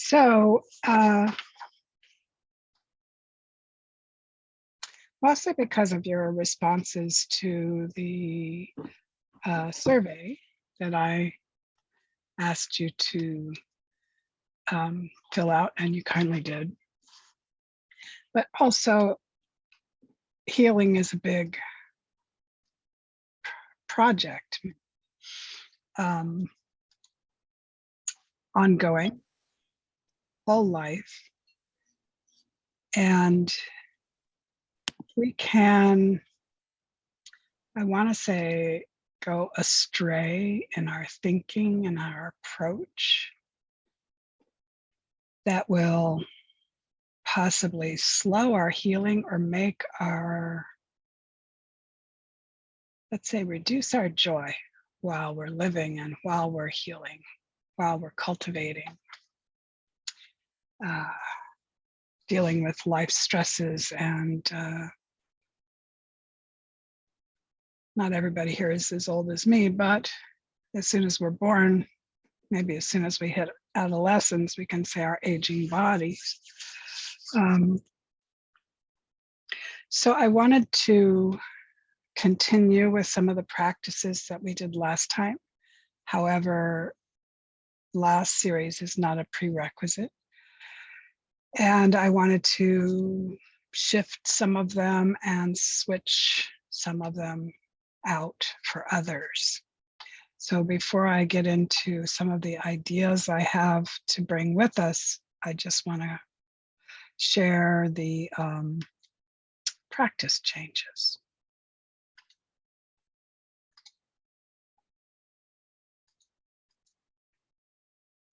So, mostly because of your responses to the survey that I asked you to fill out, and you kindly did. But also, healing is a big project, ongoing, whole life. And we can, I want to say, go astray in our thinking and our approach that will possibly slow our healing or make our, let's say, reduce our joy while we're living and while we're healing, while we're cultivating, dealing with life stresses. And not everybody here is as old as me, but as soon as we're born, maybe as soon as we hit adolescence, we can say our aging bodies. So I wanted to continue with some of the practices that we did last time. However, last series is not a prerequisite. And I wanted to shift some of them and switch some of them out for others. So before I get into some of the ideas I have to bring with us, I just want to share the practice changes.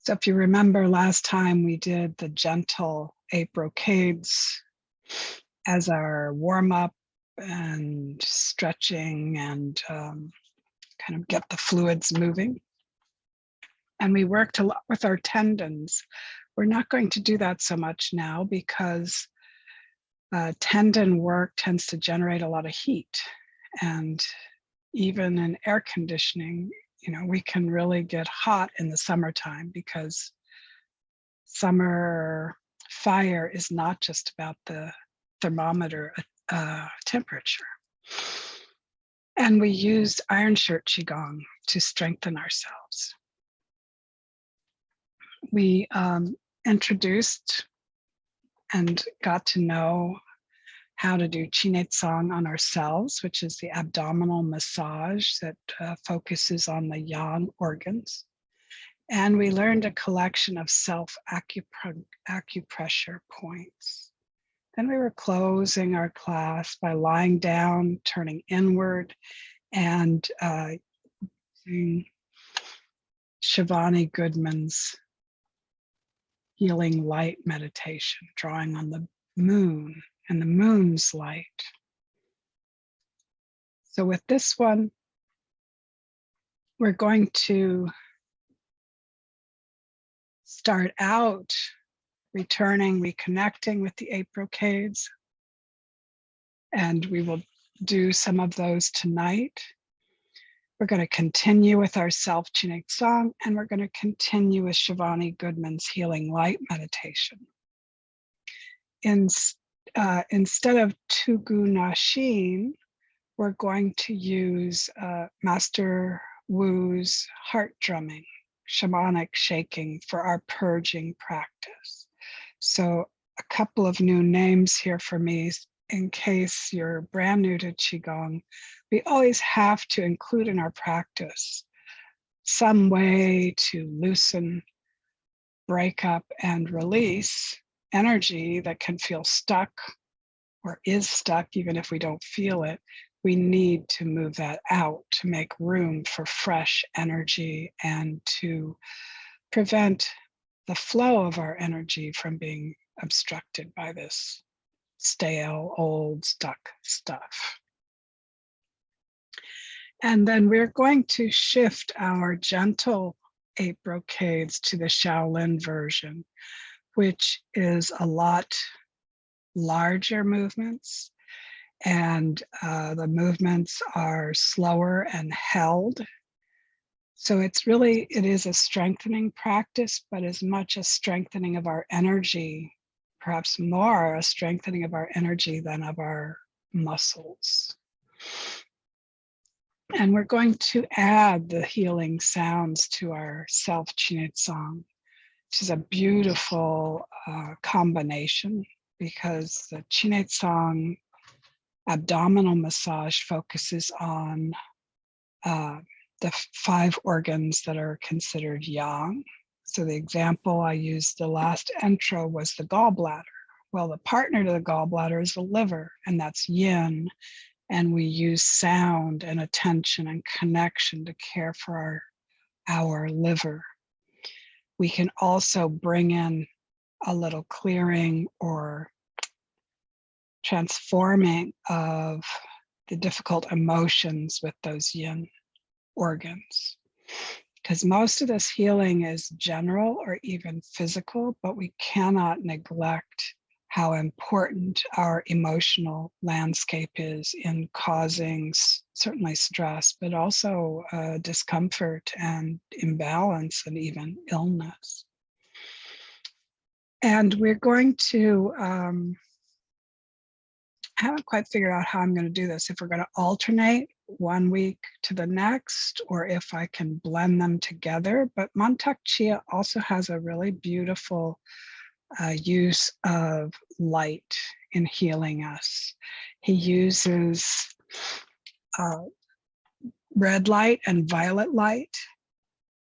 So if you remember last time, we did the gentle 8 brocades as our warm-up and stretching and kind of get the fluids moving. And we worked a lot with our tendons. We're not going to do that so much now because tendon work tends to generate a lot of heat. And even in air conditioning, we can really get hot in the summertime because summer fire is not just about the thermometer temperature. And we used Iron Shirt Qigong to strengthen ourselves. We introduced and got to know how to do Qinei Tsang on ourselves, which is the abdominal massage that focuses on the yang organs. And we learned a collection of self-acupressure points. Then we were closing our class by lying down, turning inward, and using Shivani Goodman's healing light meditation, drawing on the moon and the moon's light. So with this one, we're going to start out reconnecting with the 8 brocades. And we will do some of those tonight. We're going to continue with our self Qinei Tsang, and we're going to continue with Shivani Goodman's healing light meditation. Instead of Tugu Nashin, we're going to use Master Wu's heart drumming, Shamanic Shaking, for our purging practice. So a couple of new names here for me in case you're brand new to Qigong. We always have to include in our practice some way to loosen, break up, and release energy that can feel stuck or is stuck even if we don't feel it. We need to move that out to make room for fresh energy and to prevent the flow of our energy from being obstructed by this stale, old, stuck stuff. And then we're going to shift our gentle 8 brocades to the Shaolin version, which is a lot larger movements. And the movements are slower and held. So it is a strengthening practice, but as much a strengthening of our energy, perhaps more a strengthening of our energy than of our muscles. And we're going to add the healing sounds to our self-Qigong song, which is a beautiful combination, because the Qigong song abdominal massage focuses on the 5 organs that are considered yang. So the example I used the last intro was the gallbladder. Well, the partner to the gallbladder is the liver, and that's yin. And we use sound and attention and connection to care for our liver. We can also bring in a little clearing or transforming of the difficult emotions with those yin organs. Because most of this healing is general or even physical, but we cannot neglect how important our emotional landscape is in causing certainly stress, but also discomfort and imbalance and even illness. And we're going to, I haven't quite figured out how I'm going to do this, if we're going to alternate one week to the next, or if I can blend them together. But Mantak Chia also has a really beautiful use of light in healing us. He uses red light and violet light.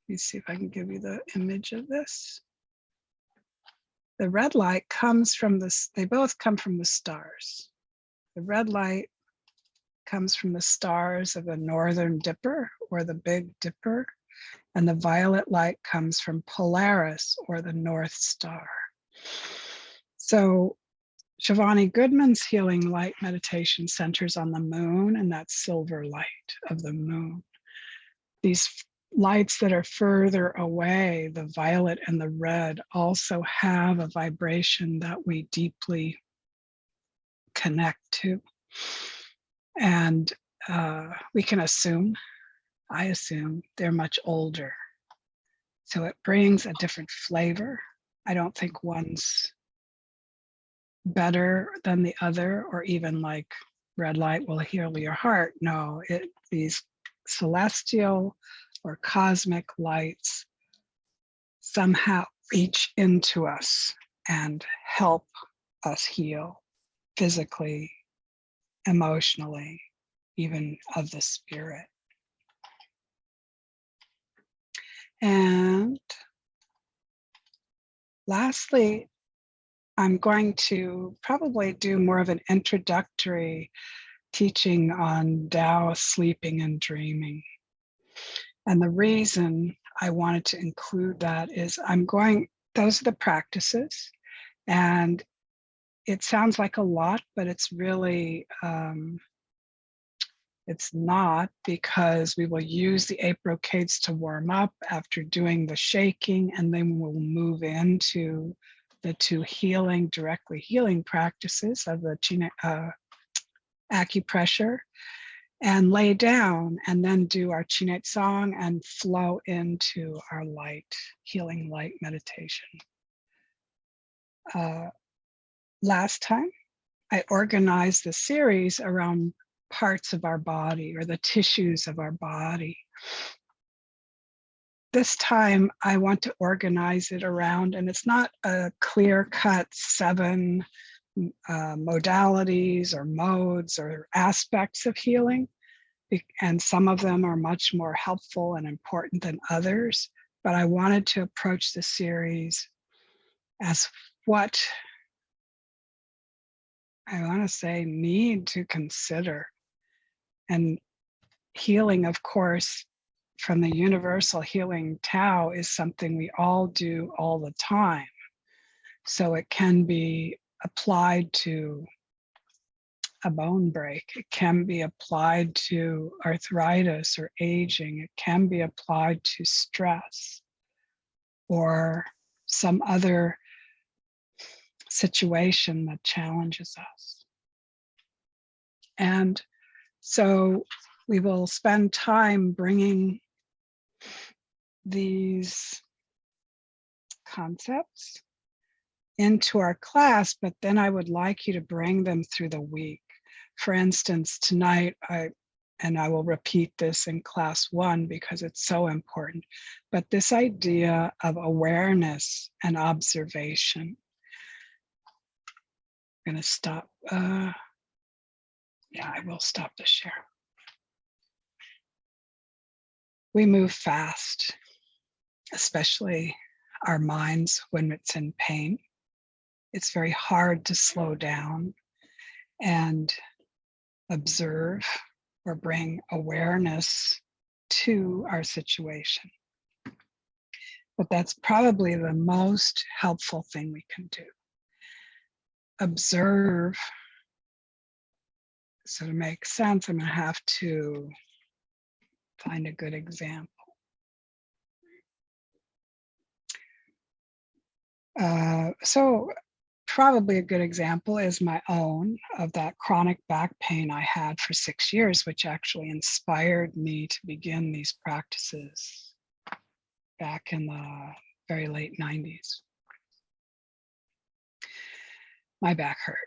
Let me see if I can give you the image of this. The red light comes from this, they both come from the stars. The red light comes from the stars of the Northern Dipper or the Big Dipper, and the violet light comes from Polaris or the North Star. So Shivani Goodman's healing light meditation centers on the moon and that silver light of the moon. These lights that are further away, the violet and the red, also have a vibration that we deeply connect to. And we can assume, I assume, they're much older. So it brings a different flavor. I don't think one's better than the other, or even like red light will heal your heart. No, these celestial or cosmic lights somehow reach into us and help us heal physically, emotionally, even of the spirit. And lastly, I'm going to probably do more of an introductory teaching on Tao, sleeping, and dreaming. And the reason I wanted to include that is those are the practices. And it sounds like a lot, but it's really, it's not, because we will use the 8 brocades to warm up after doing the shaking, and then we'll move into the 2 directly healing practices of the acupressure, and lay down, and then do our Qigong song and flow into our healing light meditation. Last time, I organized the series around parts of our body or the tissues of our body. This time, I want to organize it around, and it's not a clear-cut 7 modalities or modes or aspects of healing, and some of them are much more helpful and important than others, but I wanted to approach the series as what I want to say need to consider. And healing, of course, from the universal healing Tao, is something we all do all the time. So it can be applied to a bone break. It can be applied to arthritis or aging. It can be applied to stress or some other situation that challenges us. And so we will spend time bringing these concepts into our class, but then I would like you to bring them through the week. For instance, tonight, I will repeat this in class 1 because it's so important, but this idea of awareness and observation. I'm going to stop. I will stop the share. We move fast, especially our minds when it's in pain. It's very hard to slow down and observe or bring awareness to our situation. But that's probably the most helpful thing we can do. Observe. So to make sense, I'm going to have to find a good example. So probably a good example is my own of that chronic back pain I had for 6 years, which actually inspired me to begin these practices back in the very late 90s. My back hurt.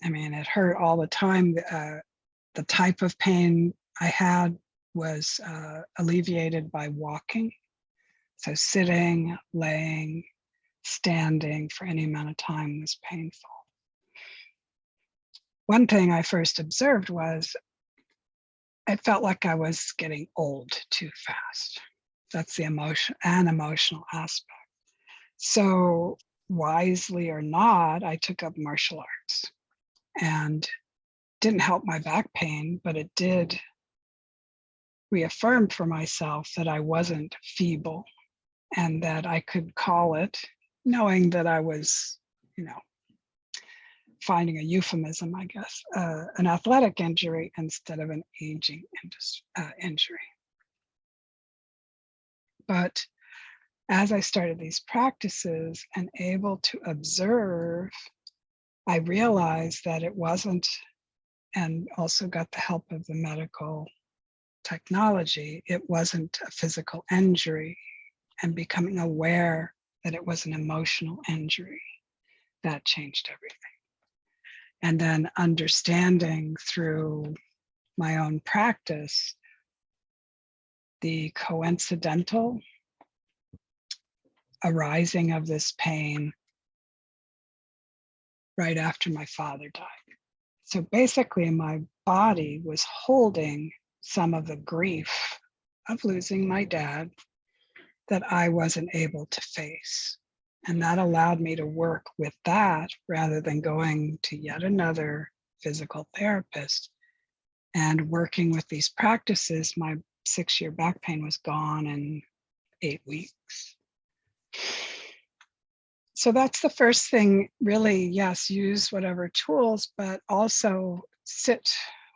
I mean, it hurt all the time. The type of pain I had was alleviated by walking. So sitting, laying, standing for any amount of time was painful. One thing I first observed was I felt like I was getting old too fast. That's the emotional aspect. So wisely or not, I took up martial arts, and didn't help my back pain, but it did reaffirm for myself that I wasn't feeble and that I could call it, knowing that I was, finding a euphemism, I guess, an athletic injury instead of an aging injury. But as I started these practices and able to observe, I realized that it wasn't, and also got the help of the medical technology, it wasn't a physical injury, and becoming aware that it was an emotional injury, that changed everything. And then understanding through my own practice the coincidental arising of this pain right after my father died. So basically my body was holding some of the grief of losing my dad that I wasn't able to face. And that allowed me to work with that rather than going to yet another physical therapist. And working with these practices, my 6-year back pain was gone in 8 weeks. So that's the first thing, really. Yes, use whatever tools, but also sit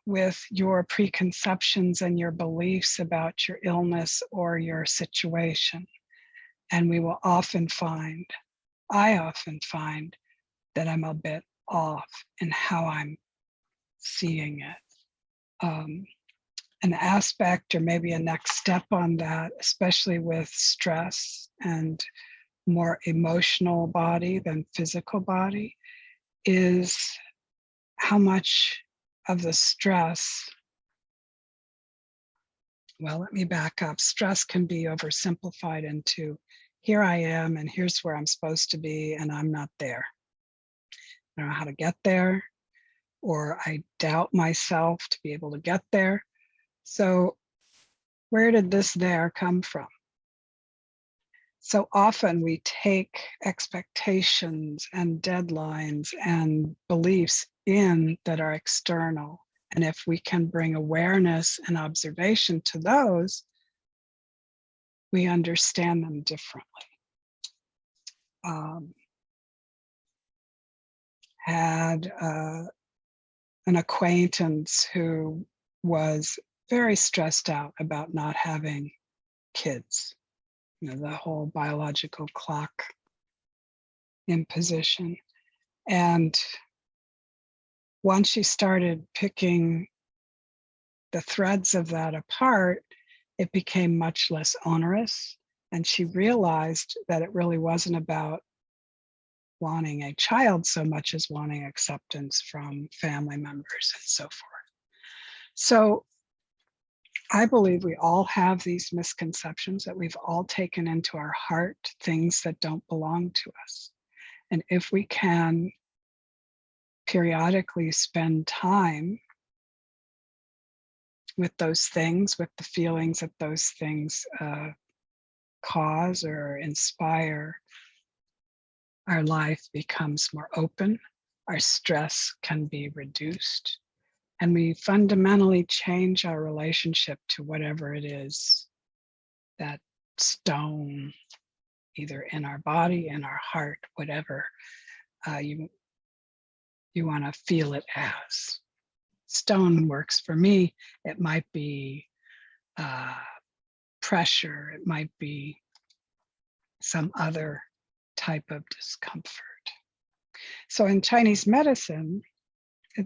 with your preconceptions and your beliefs about your illness or your situation. And we will often find, I often find, that I'm a bit off in how I'm seeing it. An aspect or maybe a next step on that, especially with stress and more emotional body than physical body, is how much of the stress, well, let me back up. Stress can be oversimplified into, here I am and here's where I'm supposed to be and I'm not there. I don't know how to get there, or I doubt myself to be able to get there. So where did this there come from? So often we take expectations and deadlines and beliefs in that are external. And if we can bring awareness and observation to those, we understand them differently. Had an acquaintance who was very stressed out about not having kids. The whole biological clock imposition. And once she started picking the threads of that apart, it became much less onerous. And she realized that it really wasn't about wanting a child so much as wanting acceptance from family members and so forth. So I believe we all have these misconceptions that we've all taken into our heart, things that don't belong to us. And if we can periodically spend time with those things, with the feelings that those things cause or inspire, our life becomes more open, our stress can be reduced, and we fundamentally change our relationship to whatever it is, that stone, either in our body, in our heart, whatever you want to feel it as. Stone works for me. It might be pressure, it might be some other type of discomfort. So in Chinese medicine,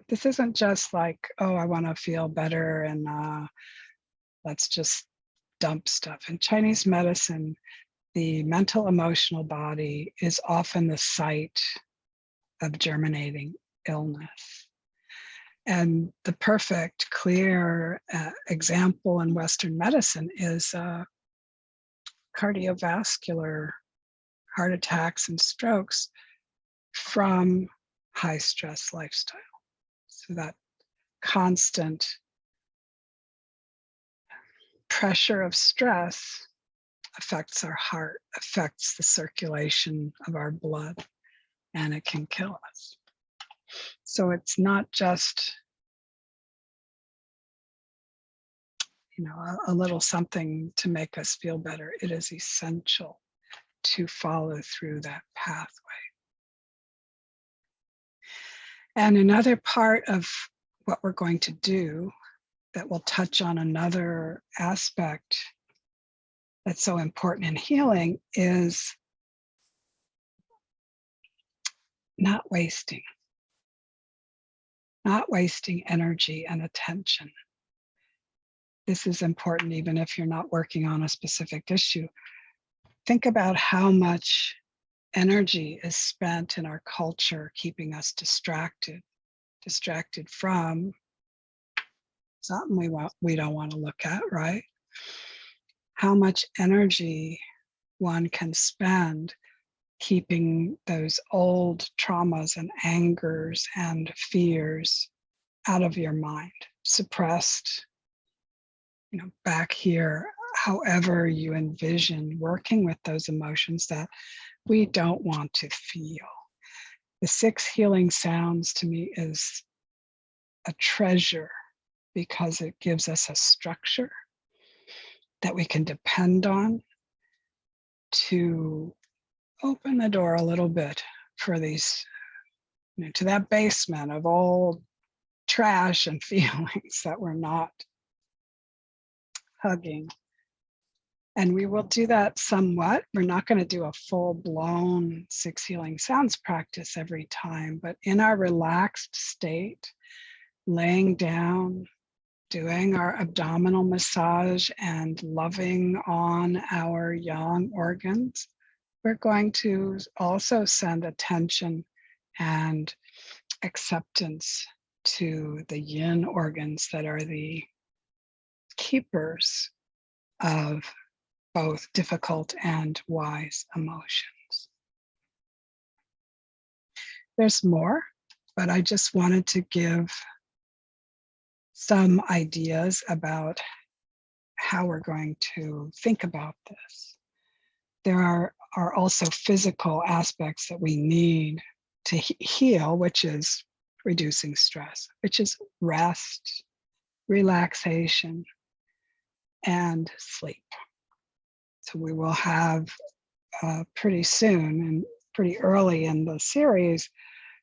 this isn't just like, oh, I want to feel better and let's just dump stuff. In Chinese medicine, the mental emotional body is often the site of germinating illness. And the perfect, clear example in Western medicine is cardiovascular heart attacks and strokes from high stress lifestyle. So that constant pressure of stress affects our heart, affects the circulation of our blood, and it can kill us. So it's not just, a little something to make us feel better. It is essential to follow through that pathway. And another part of what we're going to do that will touch on another aspect that's so important in healing is not wasting energy and attention. This is important even if you're not working on a specific issue. Think about how much energy is spent in our culture keeping us distracted from something we don't want to look at, right? How much energy one can spend keeping those old traumas and angers and fears out of your mind, suppressed, back here, however you envision working with those emotions that we don't want to feel. The 6 healing sounds to me is a treasure because it gives us a structure that we can depend on to open the door a little bit for these, to that basement of old trash and feelings that we're not hugging. And we will do that somewhat. We're not going to do a full-blown 6 healing sounds practice every time, but in our relaxed state, laying down, doing our abdominal massage and loving on our yang organs, we're going to also send attention and acceptance to the yin organs that are the keepers of both difficult and wise emotions. There's more, but I just wanted to give some ideas about how we're going to think about this. There are also physical aspects that we need to heal, which is reducing stress, which is rest, relaxation, and sleep. So we will have pretty soon and pretty early in the series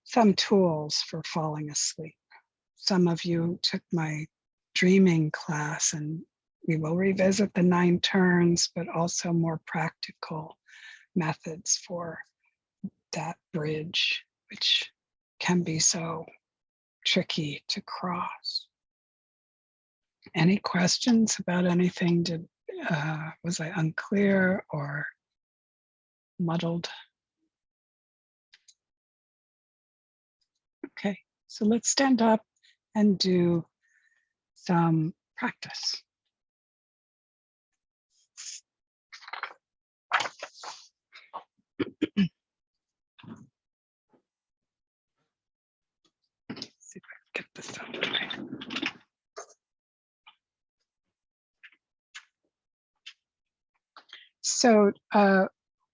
some tools for falling asleep. Some of you took my dreaming class, and we will revisit the 9 turns, but also more practical methods for that bridge, which can be so tricky to cross. Any questions about anything? Did Was I unclear or muddled? Okay, so let's stand up and do some practice. See if I can get this out of the way. So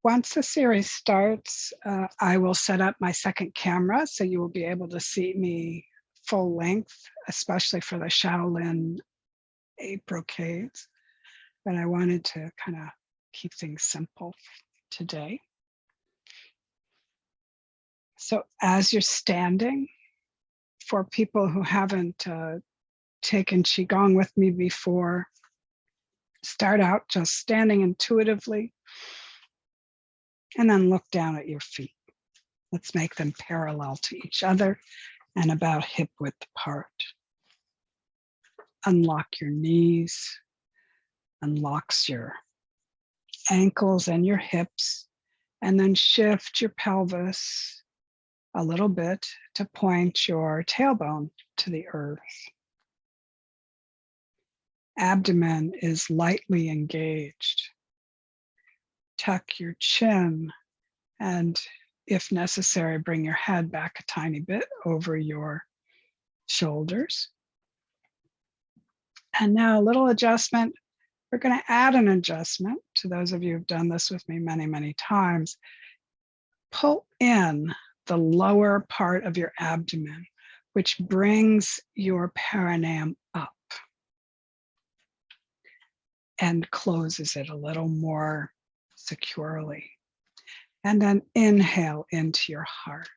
once the series starts, I will set up my second camera so you will be able to see me full length, especially for the Shaolin 8 brocades. But I wanted to kind of keep things simple today. So as you're standing, for people who haven't taken Qigong with me before, start out just standing intuitively and then look down at your feet. Let's make them parallel to each other and about hip width apart. Unlock your knees, unlocks your ankles and your hips, and then shift your pelvis a little bit to point your tailbone to the earth. Abdomen is lightly engaged. Tuck your chin and, if necessary, bring your head back a tiny bit over your shoulders. And now a little adjustment. We're going to add an adjustment to those of you who've done this with me many, many times. Pull in the lower part of your abdomen, which brings your perineum up and closes it a little more securely. And then inhale into your heart.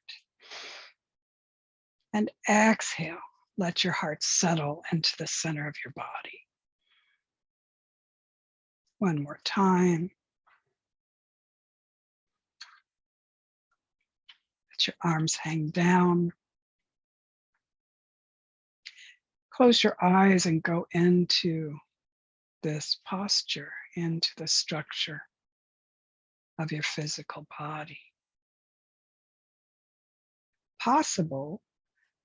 And exhale, let your heart settle into the center of your body. One more time. Let your arms hang down. Close your eyes and go into this posture, into the structure of your physical body. Possible,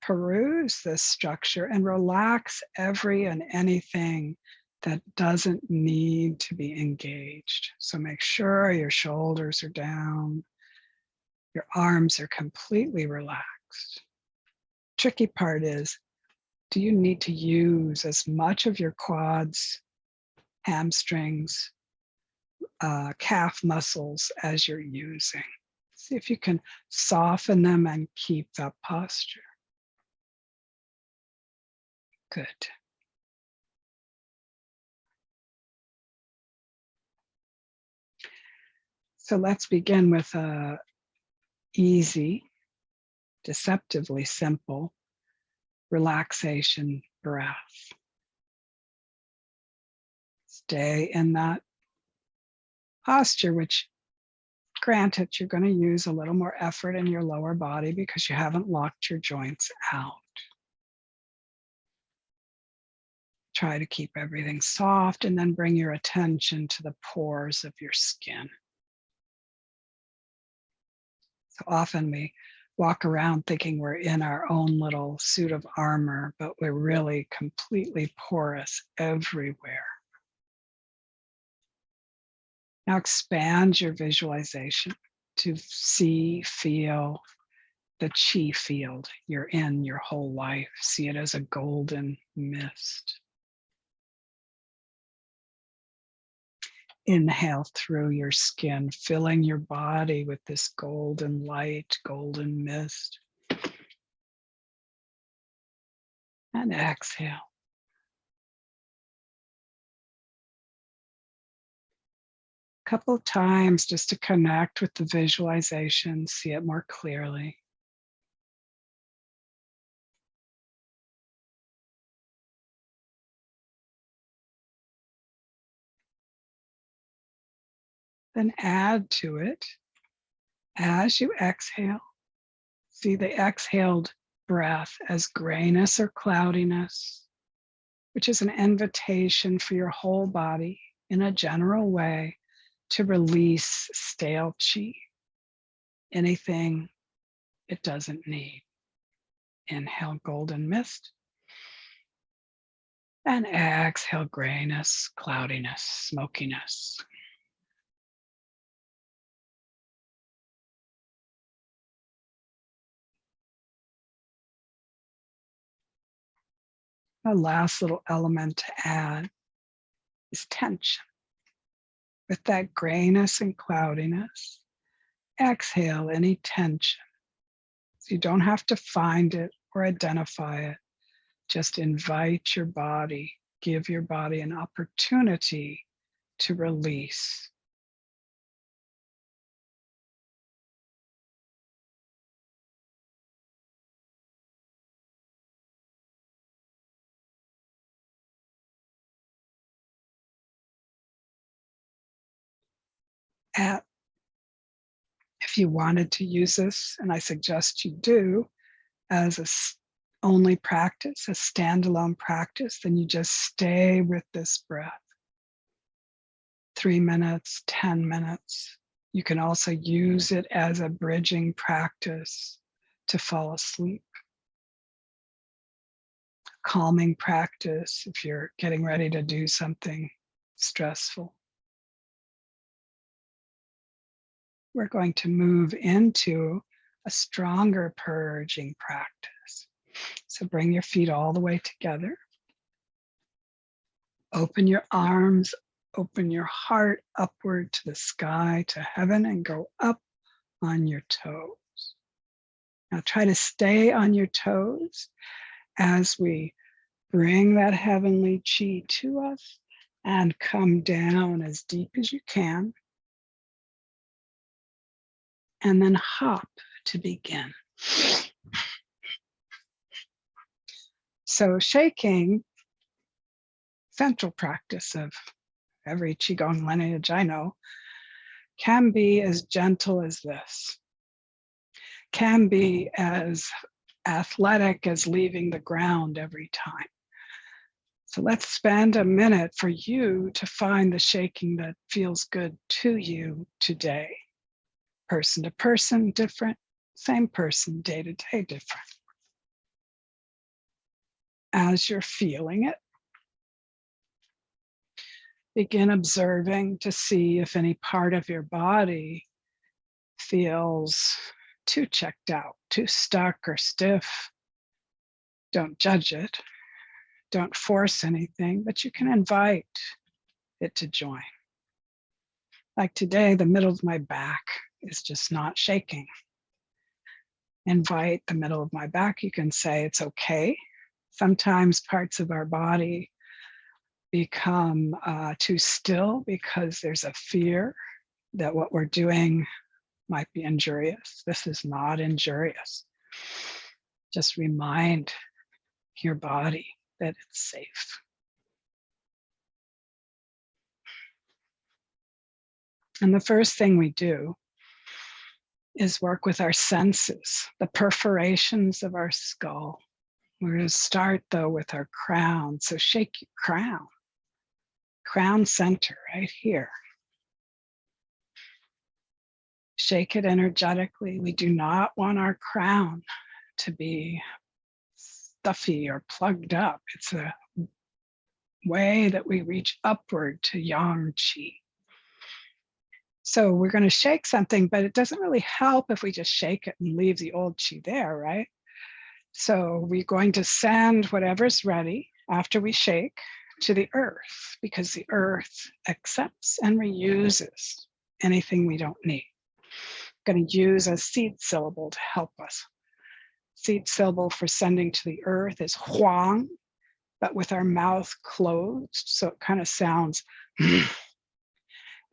peruse this structure and relax every and anything that doesn't need to be engaged. So make sure your shoulders are down, your arms are completely relaxed. Tricky part is, do you need to use as much of your quads, hamstrings, calf muscles as you're using? See if you can soften them and keep that posture. Good. So let's begin with a easy, deceptively simple relaxation breath. Stay in that posture, which, granted, you're going to use a little more effort in your lower body because you haven't locked your joints out. Try to keep everything soft and then bring your attention to the pores of your skin. So often we walk around thinking we're in our own little suit of armor, but we're really completely porous everywhere. Now expand your visualization to see, feel the chi field you're in your whole life. See it as a golden mist. Inhale through your skin, filling your body with this golden light, golden mist. And exhale. A couple of times just to connect with the visualization, see it more clearly. Then add to it as you exhale. See the exhaled breath as grayness or cloudiness, which is an invitation for your whole body in a general way to release stale chi, anything it doesn't need. Inhale golden mist and exhale grayness, cloudiness, smokiness. The last little element to add is tension. With that grayness and cloudiness, exhale any tension. So you don't have to find it or identify it. Just invite your body, give your body an opportunity to release. If you wanted to use this, and I suggest you do, as only practice, a standalone practice, then you just stay with this breath. 3 minutes, 10 minutes. You can also use it as a bridging practice to fall asleep. Calming practice if you're getting ready to do something stressful. We're going to move into a stronger purging practice. So bring your feet all the way together. Open your arms, open your heart upward to the sky, to heaven, and go up on your toes. Now try to stay on your toes as we bring that heavenly chi to us and come down as deep as you can. And then hop to begin. So shaking, central practice of every Qigong lineage I know, can be as gentle as this, can be as athletic as leaving the ground every time. So let's spend a minute for you to find the shaking that feels good to you today. Person to person, different. Same person, day to day, different. As you're feeling it, begin observing to see if any part of your body feels too checked out, too stuck or stiff. Don't judge it. Don't force anything, but you can invite it to join. Like today, the middle of my back is just not shaking. Invite the middle of my back. You can say it's okay. Sometimes parts of our body become too still because there's a fear that what we're doing might be injurious. This is not injurious. Just remind your body that it's safe. And the first thing we do is work with our senses, the perforations of our skull. We're going to start though with our crown. So shake your crown. Crown center right here. Shake it energetically. We do not want our crown to be stuffy or plugged up. It's a way that we reach upward to yang qi. So we're going to shake something, but it doesn't really help if we just shake it and leave the old qi there, right? So we're going to send whatever's ready after we shake to the earth, because the earth accepts and reuses anything we don't need. I'm going to use a seed syllable to help us. Seed syllable for sending to the earth is huang, but with our mouth closed, so it kind of sounds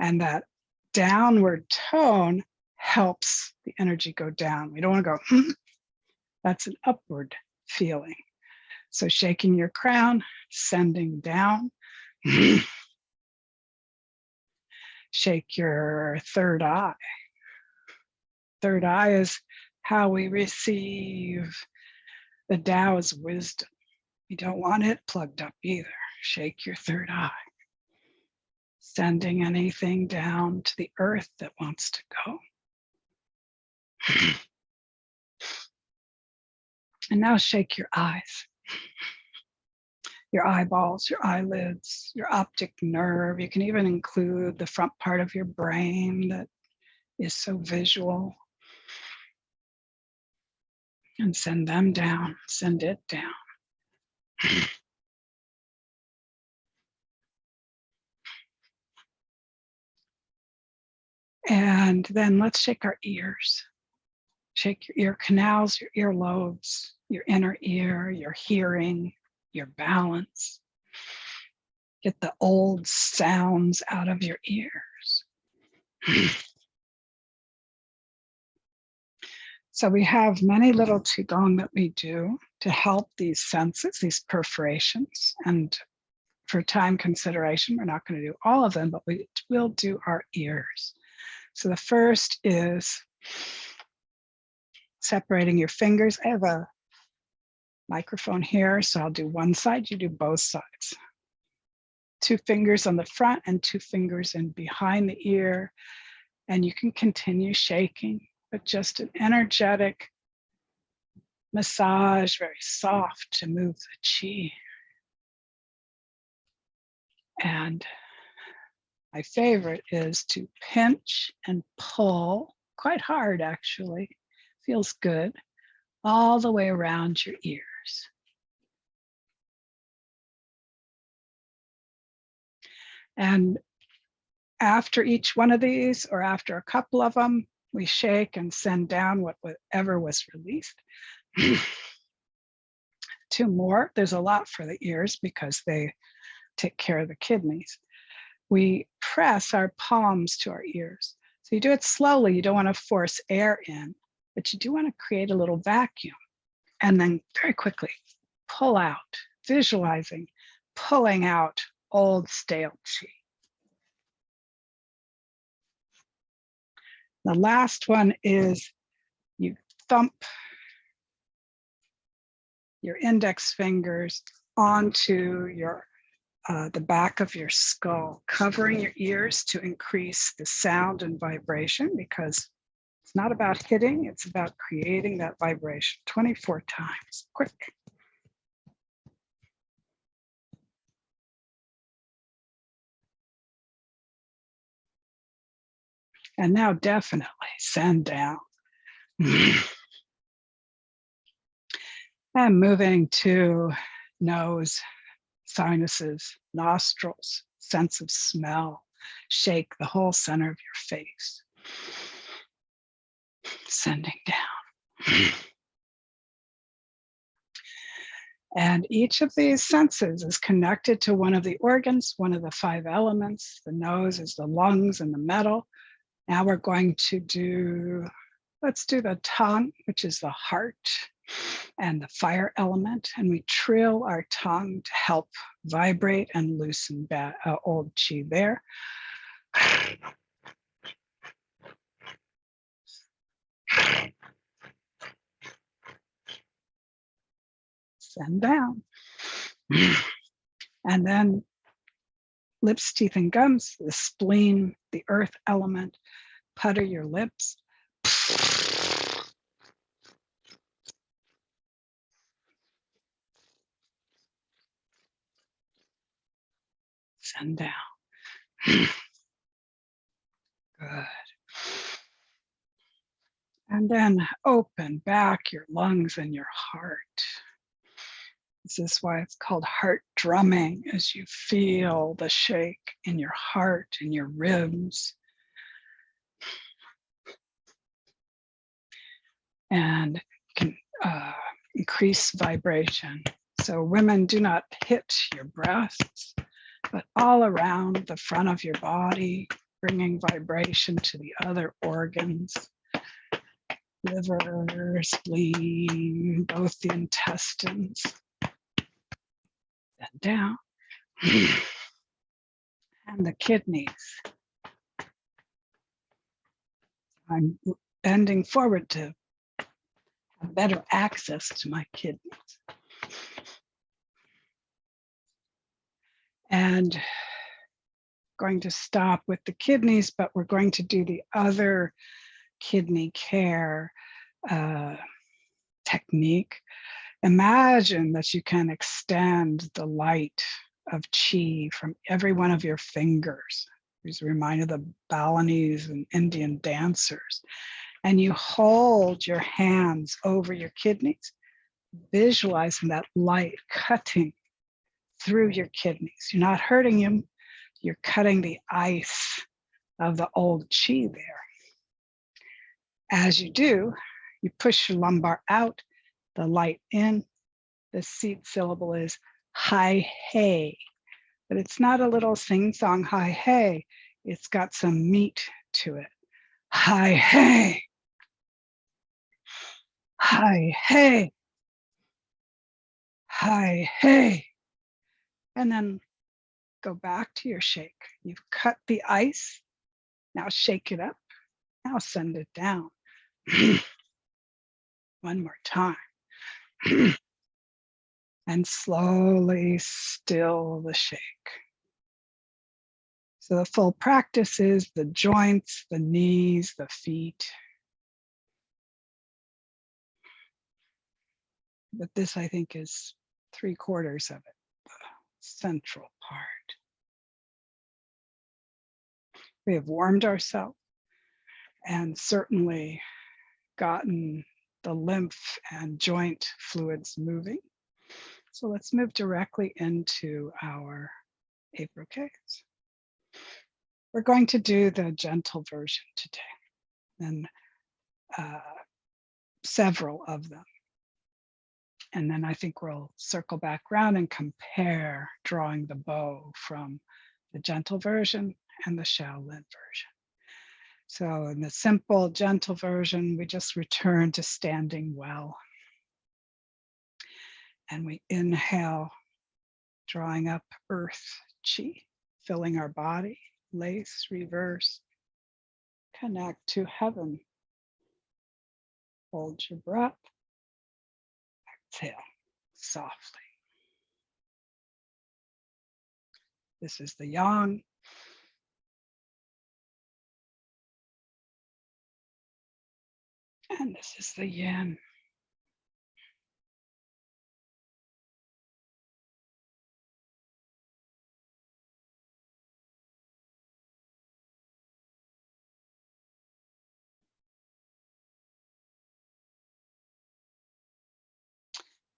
and that downward tone helps the energy go down. We don't want to go that's an upward feeling. So shaking your crown, sending down. Shake your third eye. Third eye is how we receive the Tao's wisdom. You don't want it plugged up either. Shake your third eye. sending anything down to the earth that wants to go. And now shake your eyes, your eyeballs, your eyelids, your optic nerve. You can even include the front part of your brain that is so visual. And send them down, send it down. And then let's shake our ears. Shake your ear canals, your earlobes, your inner ear, your hearing, your balance. Get the old sounds out of your ears. So we have many little Qigong that we do to help these senses, these perforations. And for time consideration, we're not going to do all of them, but we will do our ears. So the first is separating your fingers. I have a microphone here, so I'll do one side, you do both sides. 2 fingers on the front and 2 fingers in behind the ear. And you can continue shaking, but just an energetic massage, very soft to move the chi. And my favorite is to pinch and pull, quite hard actually, feels good, all the way around your ears. And after each one of these, or after a couple of them, we shake and send down whatever was released. 2 more, there's a lot for the ears because they take care of the kidneys. We press our palms to our ears. So you do it slowly, you don't want to force air in, but you do want to create a little vacuum. And then very quickly, pull out, visualizing, pulling out old stale chi. The last one is you thump your index fingers onto your the back of your skull, covering your ears to increase the sound and vibration, because it's not about hitting, it's about creating that vibration 24 times. Quick. And now definitely send down. And moving to nose, sinuses, nostrils, sense of smell. Shake the whole center of your face. Sending down. And each of these senses is connected to one of the organs, one of the 5 elements. The nose is the lungs and the metal. Now we're going to do, let's do the tongue, which is the heart and the fire element. And we trill our tongue to help vibrate and loosen old chi there. Send down. And then lips, teeth, and gums, the spleen, the earth element. Putter your lips. Send down. Good. And then open back your lungs and your heart. This is why it's called heart drumming, as you feel the shake in your heart and your ribs. And can increase vibration. So women, do not hit your breasts, but all around the front of your body, bringing vibration to the other organs. Liver, spleen, both the intestines. And down. And the kidneys. I'm bending forward to have better access to my kidneys. going to stop with the kidneys, but we're going to do the other kidney care technique. Imagine that you can extend the light of qi from every one of your fingers. These remind of the Balinese and Indian dancers. And you hold your hands over your kidneys, visualizing that light cutting through your kidneys. You're not hurting them, you're cutting the ice of the old qi there. As you do, you push your lumbar out, the light in. The seat syllable is hi hey, but it's not a little sing-song hi hey. It's got some meat to it. Hi hey, hi hey, hi hey. And then go back to your shake. You've cut the ice. Now shake it up. Now send it down. One more time. And slowly still the shake. So the full practice is the joints, the knees, the feet. But this, I think, is 3/4 of it, the central part. We have warmed ourselves and certainly gotten the lymph and joint fluids moving. So let's move directly into our 8 brocades. We're going to do the gentle version today, and several of them. And then I think we'll circle back around and compare drawing the bow from the gentle version and the Shaolin version. So in the simple, gentle version, we just return to standing well. And we inhale, drawing up earth qi, filling our body, lace, reverse, connect to heaven. Hold your breath. Exhale softly. This is the yang. And this is the yin.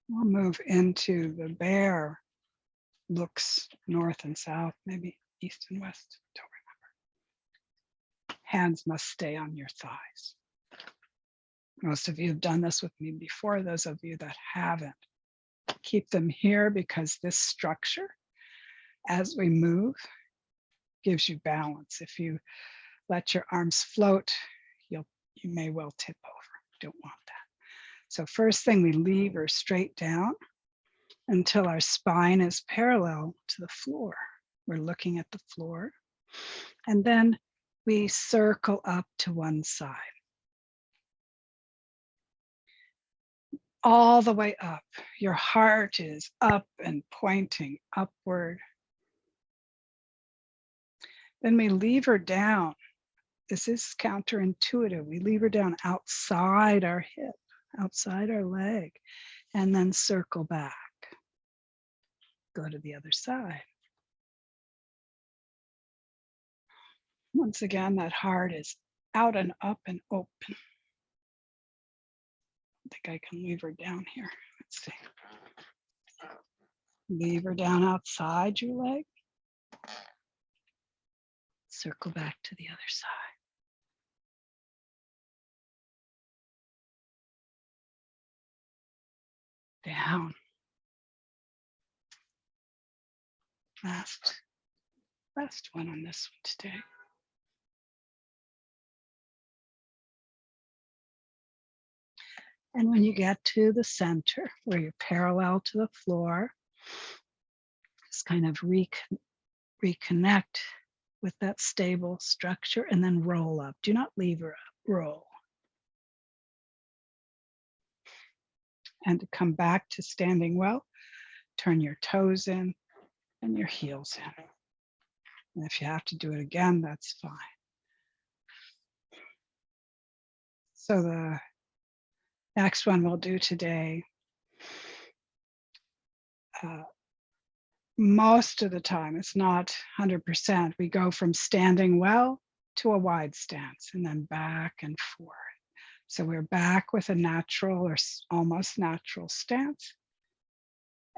We'll move into the bear. Looks north and south, maybe east and west, don't remember. Hands must stay on your thighs. Most of you have done this with me before. Those of you that haven't, keep them here because this structure, as we move, gives you balance. If you let your arms float, you may well tip over. Don't want that. So first thing, we lever straight down until our spine is parallel to the floor. We're looking at the floor. And then we circle up to one side. All the way up. Your heart is up and pointing upward. Then we lever down. This is counterintuitive. We lever down outside our hip, outside our leg, and then circle back. Go to the other side. Once again, that heart is out and up and open. I think I can lever down here. Let's see. Lever down outside your leg. Circle back to the other side. Down. Last one on this one today. And when you get to the center, where you're parallel to the floor, just kind of reconnect with that stable structure and then roll up. Do not lever up, roll. And to come back to standing well, turn your toes in and your heels in. And if you have to do it again, that's fine. So the next one we'll do today, most of the time, it's not 100%, we go from standing well to a wide stance and then back and forth. So we're back with a natural or almost natural stance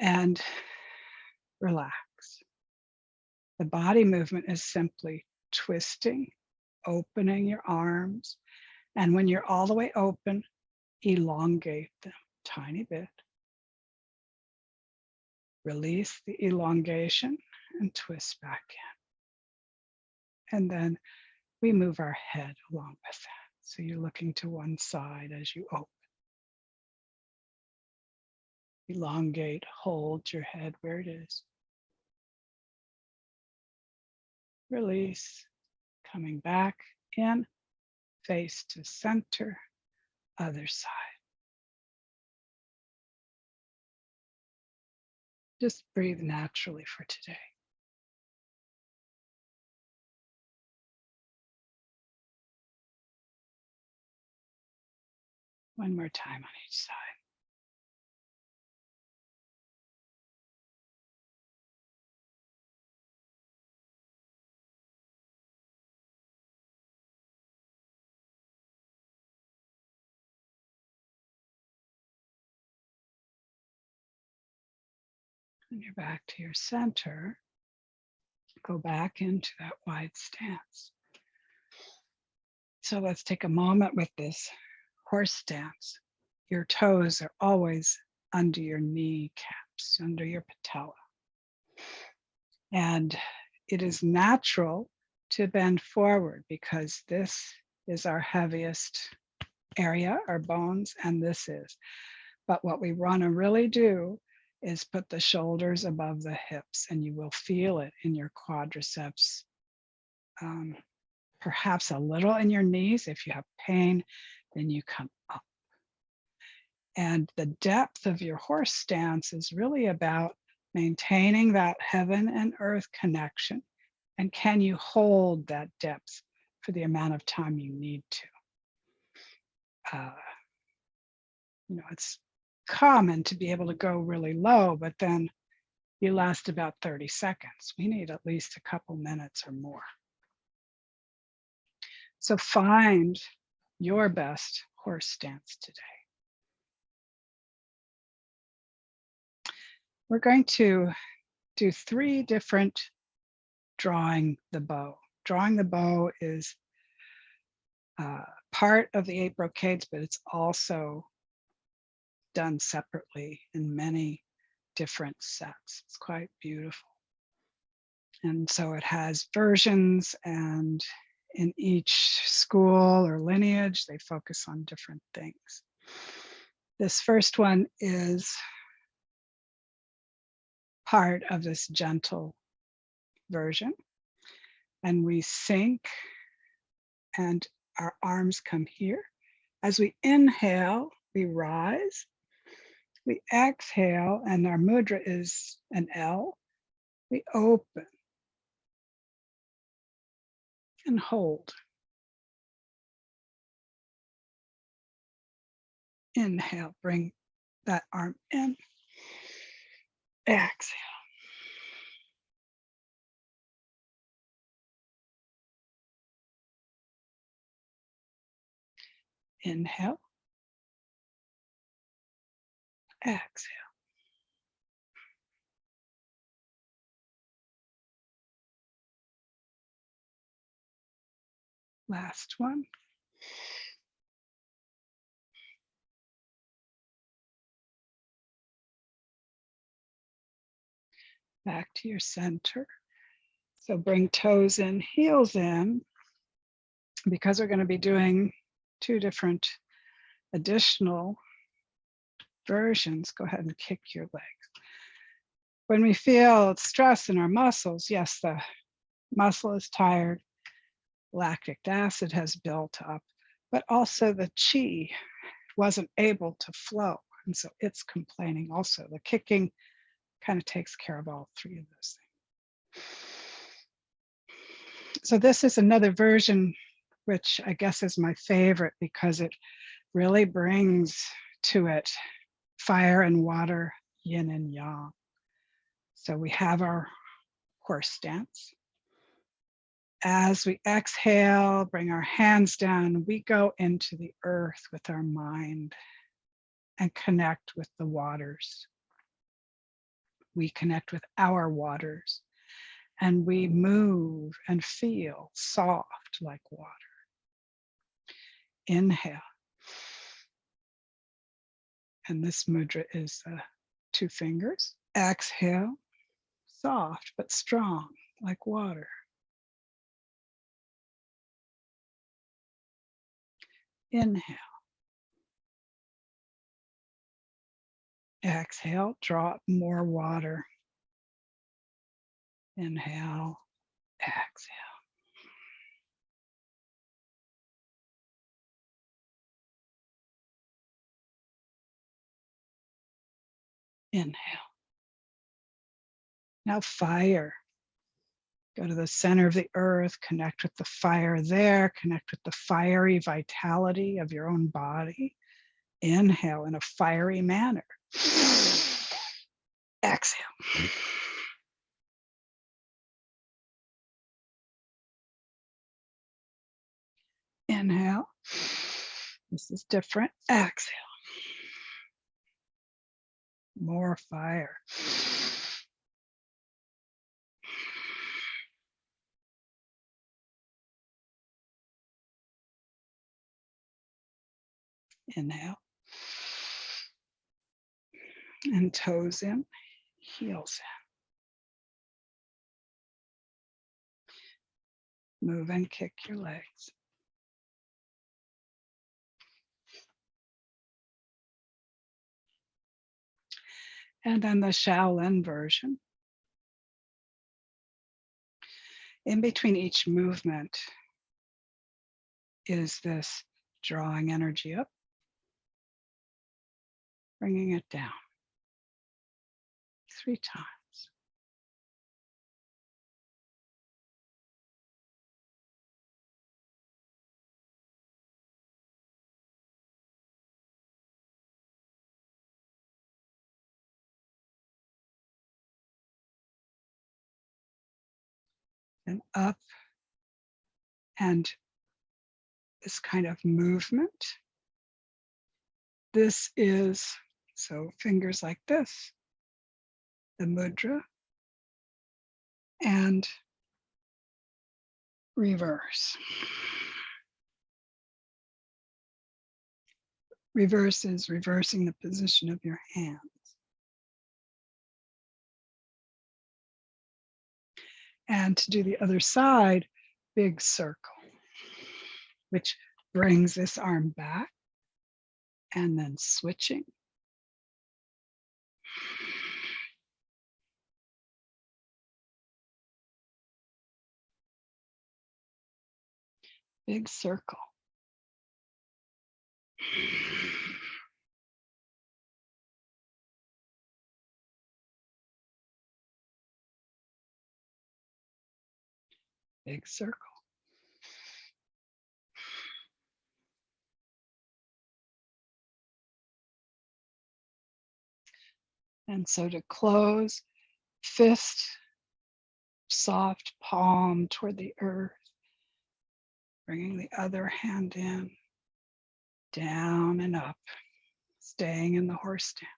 and relax. The body movement is simply twisting, opening your arms. And when you're all the way open, elongate them a tiny bit. Release the elongation and twist back in. And then we move our head along with that. So you're looking to one side as you open. Elongate, hold your head where it is. Release, coming back in, face to center, other side. Just breathe naturally for today. One more time on each side. When you're back to your center, go back into that wide stance. So let's take a moment with this horse stance. Your toes are always under your kneecaps, under your patella. And it is natural to bend forward because this is our heaviest area, our bones, and this is. But what we want to really do is put the shoulders above the hips, and you will feel it in your quadriceps, perhaps a little in your knees. If you have pain, then you come up. And the depth of your horse stance is really about maintaining that heaven and earth connection. And can you hold that depth for the amount of time you need to? It's common to be able to go really low, but then you last about 30 seconds. We need at least a couple minutes or more. So find your best horse stance today. We're going to do 3 different drawing the bow. Drawing the bow is part of the 8 brocades, but it's also done separately in many different sets. It's quite beautiful. And so it has versions, and in each school or lineage, they focus on different things. This first one is part of this gentle version. And we sink and our arms come here. As we inhale, we rise. We exhale, and our mudra is an L. We open and hold. Inhale, bring that arm in. Exhale. Inhale. Exhale. Last one. Back to your center. So bring toes in, heels in. Because we're going to be doing 2 different additional versions, go ahead and kick your legs. When we feel stress in our muscles, yes, the muscle is tired, lactic acid has built up, but also the chi wasn't able to flow. And so it's complaining also. The kicking kind of takes care of all 3 of those things. So this is another version, which I guess is my favorite because it really brings to it fire and water, yin and yang. So we have our horse stance. As we exhale, bring our hands down, we go into the earth with our mind and connect with the waters. We connect with our waters and we move and feel soft like water. Inhale. And this mudra is 2 fingers. Exhale, soft but strong like water. Inhale. Exhale, draw up more water. Inhale, exhale. Inhale. Now fire. Go to the center of the earth, connect with the fire there, connect with the fiery vitality of your own body. Inhale in a fiery manner. Exhale. Inhale. This is different. Exhale. More fire. Inhale. And toes in, heels in. Move and kick your legs. And then the Shaolin version. In between each movement is this drawing energy up, bringing it down 3 times. And up, and this kind of movement. This is, so fingers like this, the mudra, and reverse. Reverse is reversing the position of your hands. And to do the other side, big circle, which brings this arm back, and then switching. Big circle. Big circle. And so to close, fist, soft palm toward the earth, bringing the other hand in, down and up, staying in the horse stance.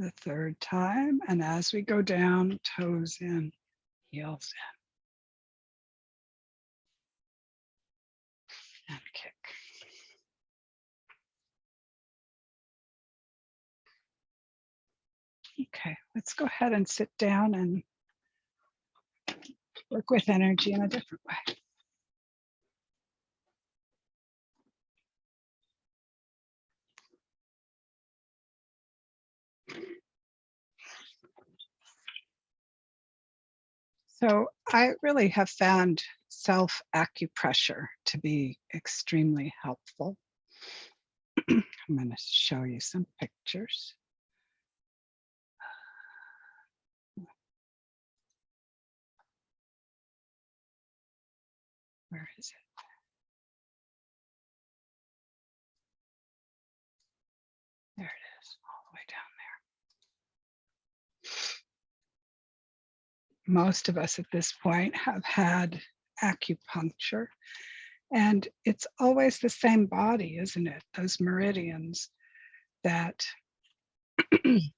The 3rd time, and as we go down, toes in, heels in, and kick. Okay, let's go ahead and sit down and work with energy in a different way. So I really have found self-acupressure to be extremely helpful. I'm going to show you some pictures. Where is it? There it is, all the way down there. Most of us at this point have had acupuncture, and it's always the same body, isn't it? Those meridians that,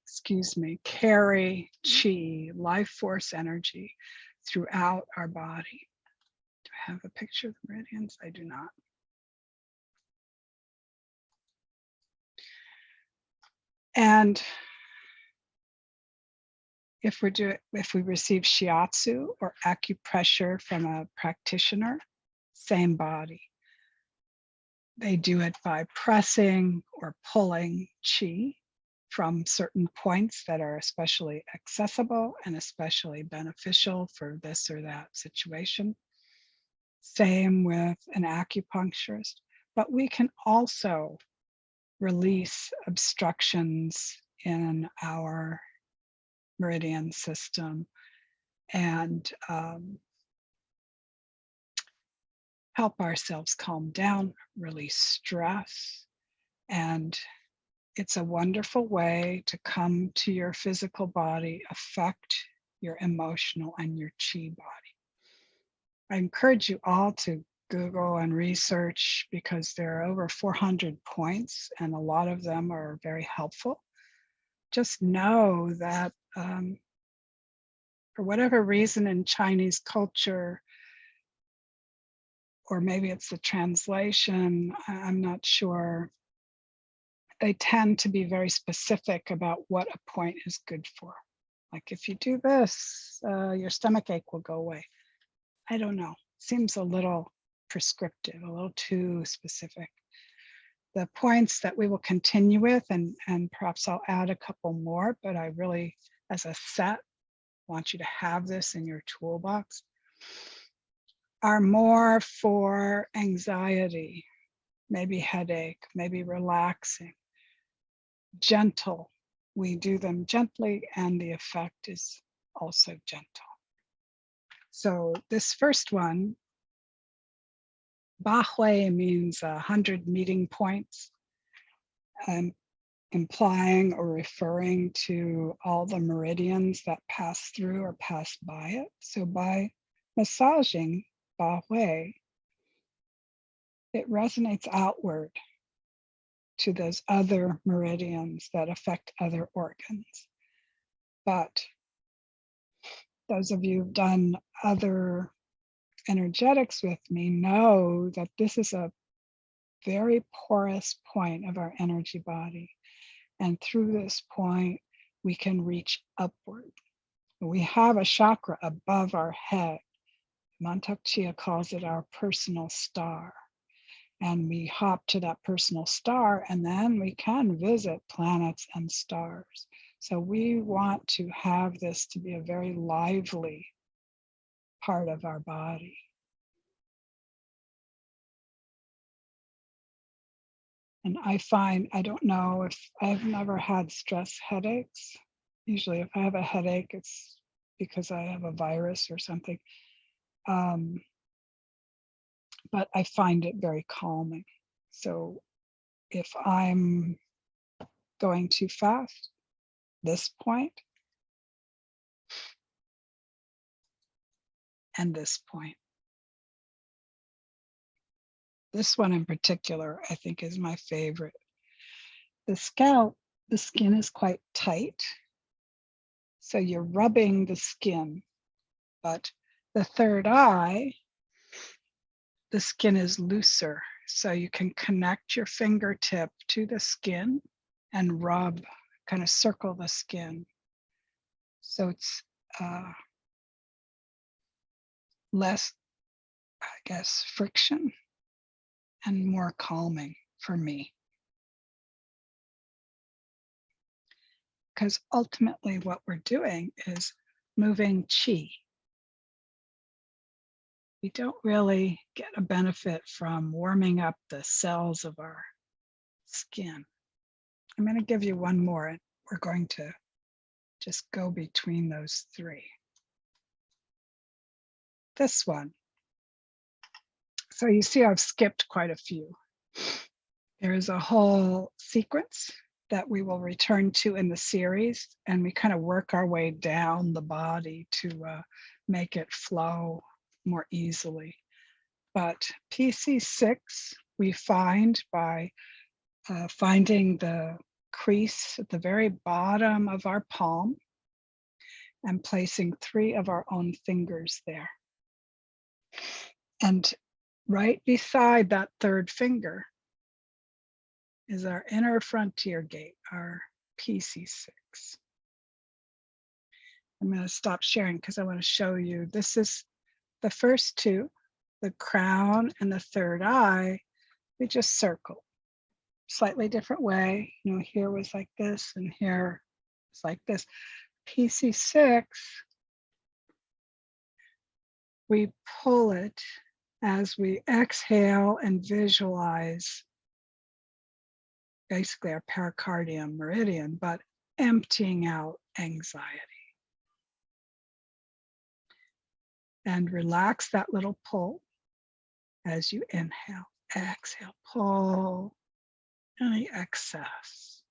excuse me, carry chi, life force energy throughout our body. Do I have a picture of the meridians? I do not. And if we receive shiatsu or acupressure from a practitioner, same body. They do it by pressing or pulling chi from certain points that are especially accessible and especially beneficial for this or that situation. Same with an acupuncturist, but we can also release obstructions in our meridian system and help ourselves calm down, release stress. And it's a wonderful way to come to your physical body, affect your emotional and your chi body. I encourage you all to Google and research because there are over 400 points and a lot of them are very helpful. Just know that for whatever reason in Chinese culture, or maybe it's the translation, I'm not sure, they tend to be very specific about what a point is good for. Like if you do this, your stomach ache will go away. I don't know, seems a little prescriptive, a little too specific. The points that we will continue with, and perhaps I'll add a couple more, but I really, as a set, want you to have this in your toolbox, are more for anxiety, maybe headache, maybe relaxing, gentle. We do them gently and the effect is also gentle. So this first one, Ba Hui means 100 meeting points, implying or referring to all the meridians that pass through or pass by it. So by massaging Ba Hui, it resonates outward to those other meridians that affect other organs. But those of you who've done other energetics with me know that this is a very porous point of our energy body. And through this point, we can reach upward. We have a chakra above our head. Mantak Chia calls it our personal star. And we hop to that personal star, and then we can visit planets and stars. So we want to have this to be a very lively part of our body. And I find, I don't know if I've never had stress headaches. Usually if I have a headache, it's because I have a virus or something. But I find it very calming. So if I'm going too fast, this point and this point. This one in particular, I think is my favorite. The scalp, the skin is quite tight. So you're rubbing the skin, but the third eye, the skin is looser. So you can connect your fingertip to the skin and rub, kind of circle the skin. So it's less, I guess, friction and more calming for me. Because ultimately what we're doing is moving chi. we don't really get a benefit from warming up the cells of our skin. I'm going to give you one more, and we're going to just go between those three. This one. So you see I've skipped quite a few. There is a whole sequence that we will return to in the series, and we kind of work our way down the body to make it flow more easily. But PC6 we find by finding the crease at the very bottom of our palm and placing 3 of our own fingers there. And right beside that 3rd finger is our inner frontier gate, our PC6. I'm going to stop sharing because I want to show you. This is the first 2, the crown and the 3rd eye. We just circle. Slightly different way. You know, here was like this and here it's like this. PC6, we pull it as we exhale and visualize basically our pericardium meridian, but emptying out anxiety. And relax that little pull as you inhale, exhale, pull any excess.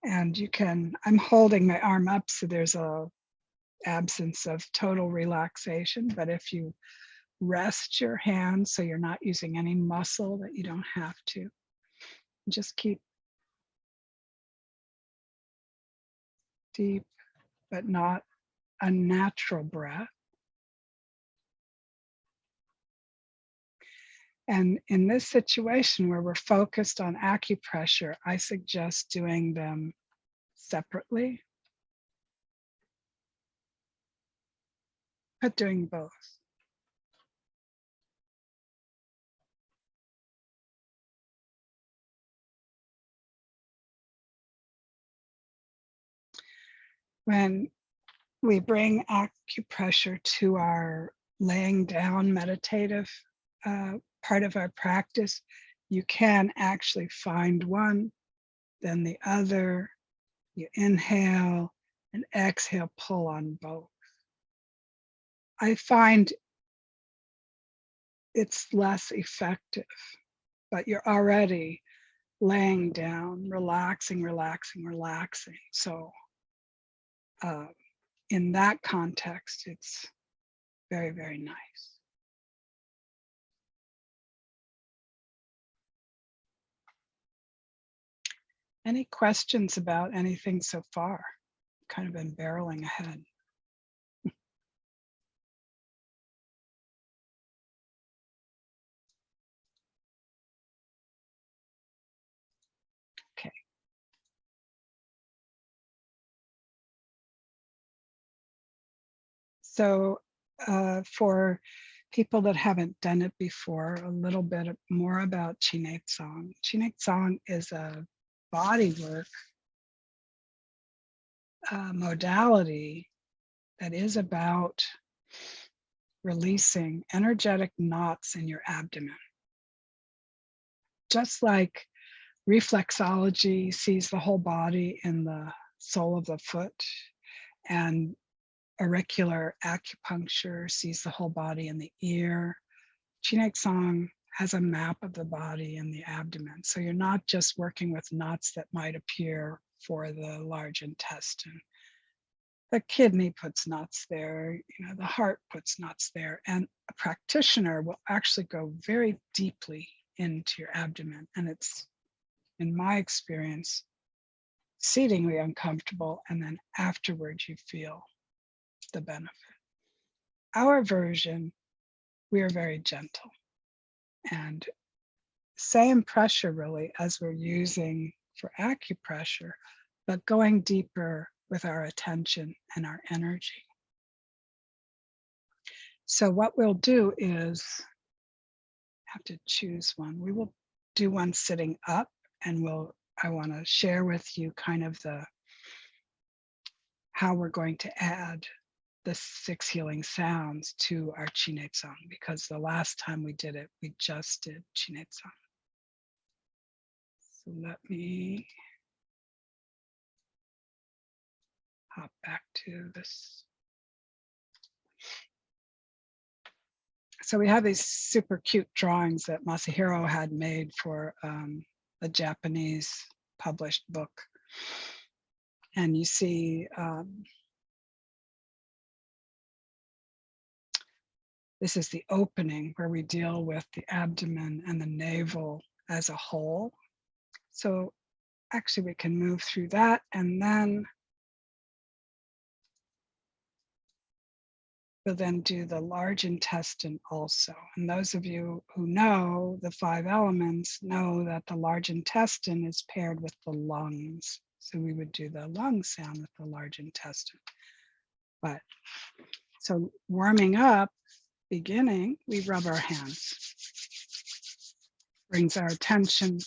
And you can, I'm holding my arm up so there's a absence of total relaxation, but if you rest your hands so you're not using any muscle that you don't have to, just keep deep but not unnatural breath. And in this situation where we're focused on acupressure, I suggest doing them separately, but doing both. When we bring acupressure to our laying down meditative part of our practice, you can actually find one, then the other. You inhale and exhale, pull on both. I find it's less effective, but you're already laying down, relaxing, relaxing, relaxing. So in that context, it's very, very nice. Any questions about anything so far? Kind of been barreling ahead. Okay. So for people that haven't done it before, a little bit more about Qigong. Qigong is a bodywork modality that is about releasing energetic knots in your abdomen. Just like reflexology sees the whole body in the sole of the foot, and auricular acupuncture sees the whole body in the ear, Qigong has a map of the body in the abdomen. So you're not just working with knots that might appear for the large intestine. The kidney puts knots there, you know, the heart puts knots there, and a practitioner will actually go very deeply into your abdomen. And it's, in my experience, exceedingly uncomfortable, and then afterwards you feel the benefit. Our version, we are very gentle and same pressure really as we're using for acupressure, but going deeper with our attention and our energy. So what we'll do is, have to choose one. We will do one sitting up, and I want to share with you kind of how we're going to add the 6 healing sounds to our Qigong, because the last time we did it, we just did Qigong. So let me hop back to this. So we have these super cute drawings that Masahiro had made for a Japanese published book. And you see this is the opening where we deal with the abdomen and the navel as a whole. So actually we can move through that, and then we'll then do the large intestine also. And those of you who know the 5 elements know that the large intestine is paired with the lungs. So we would do the lung sound with the large intestine. But so warming up, beginning, we rub our hands. Brings our attention,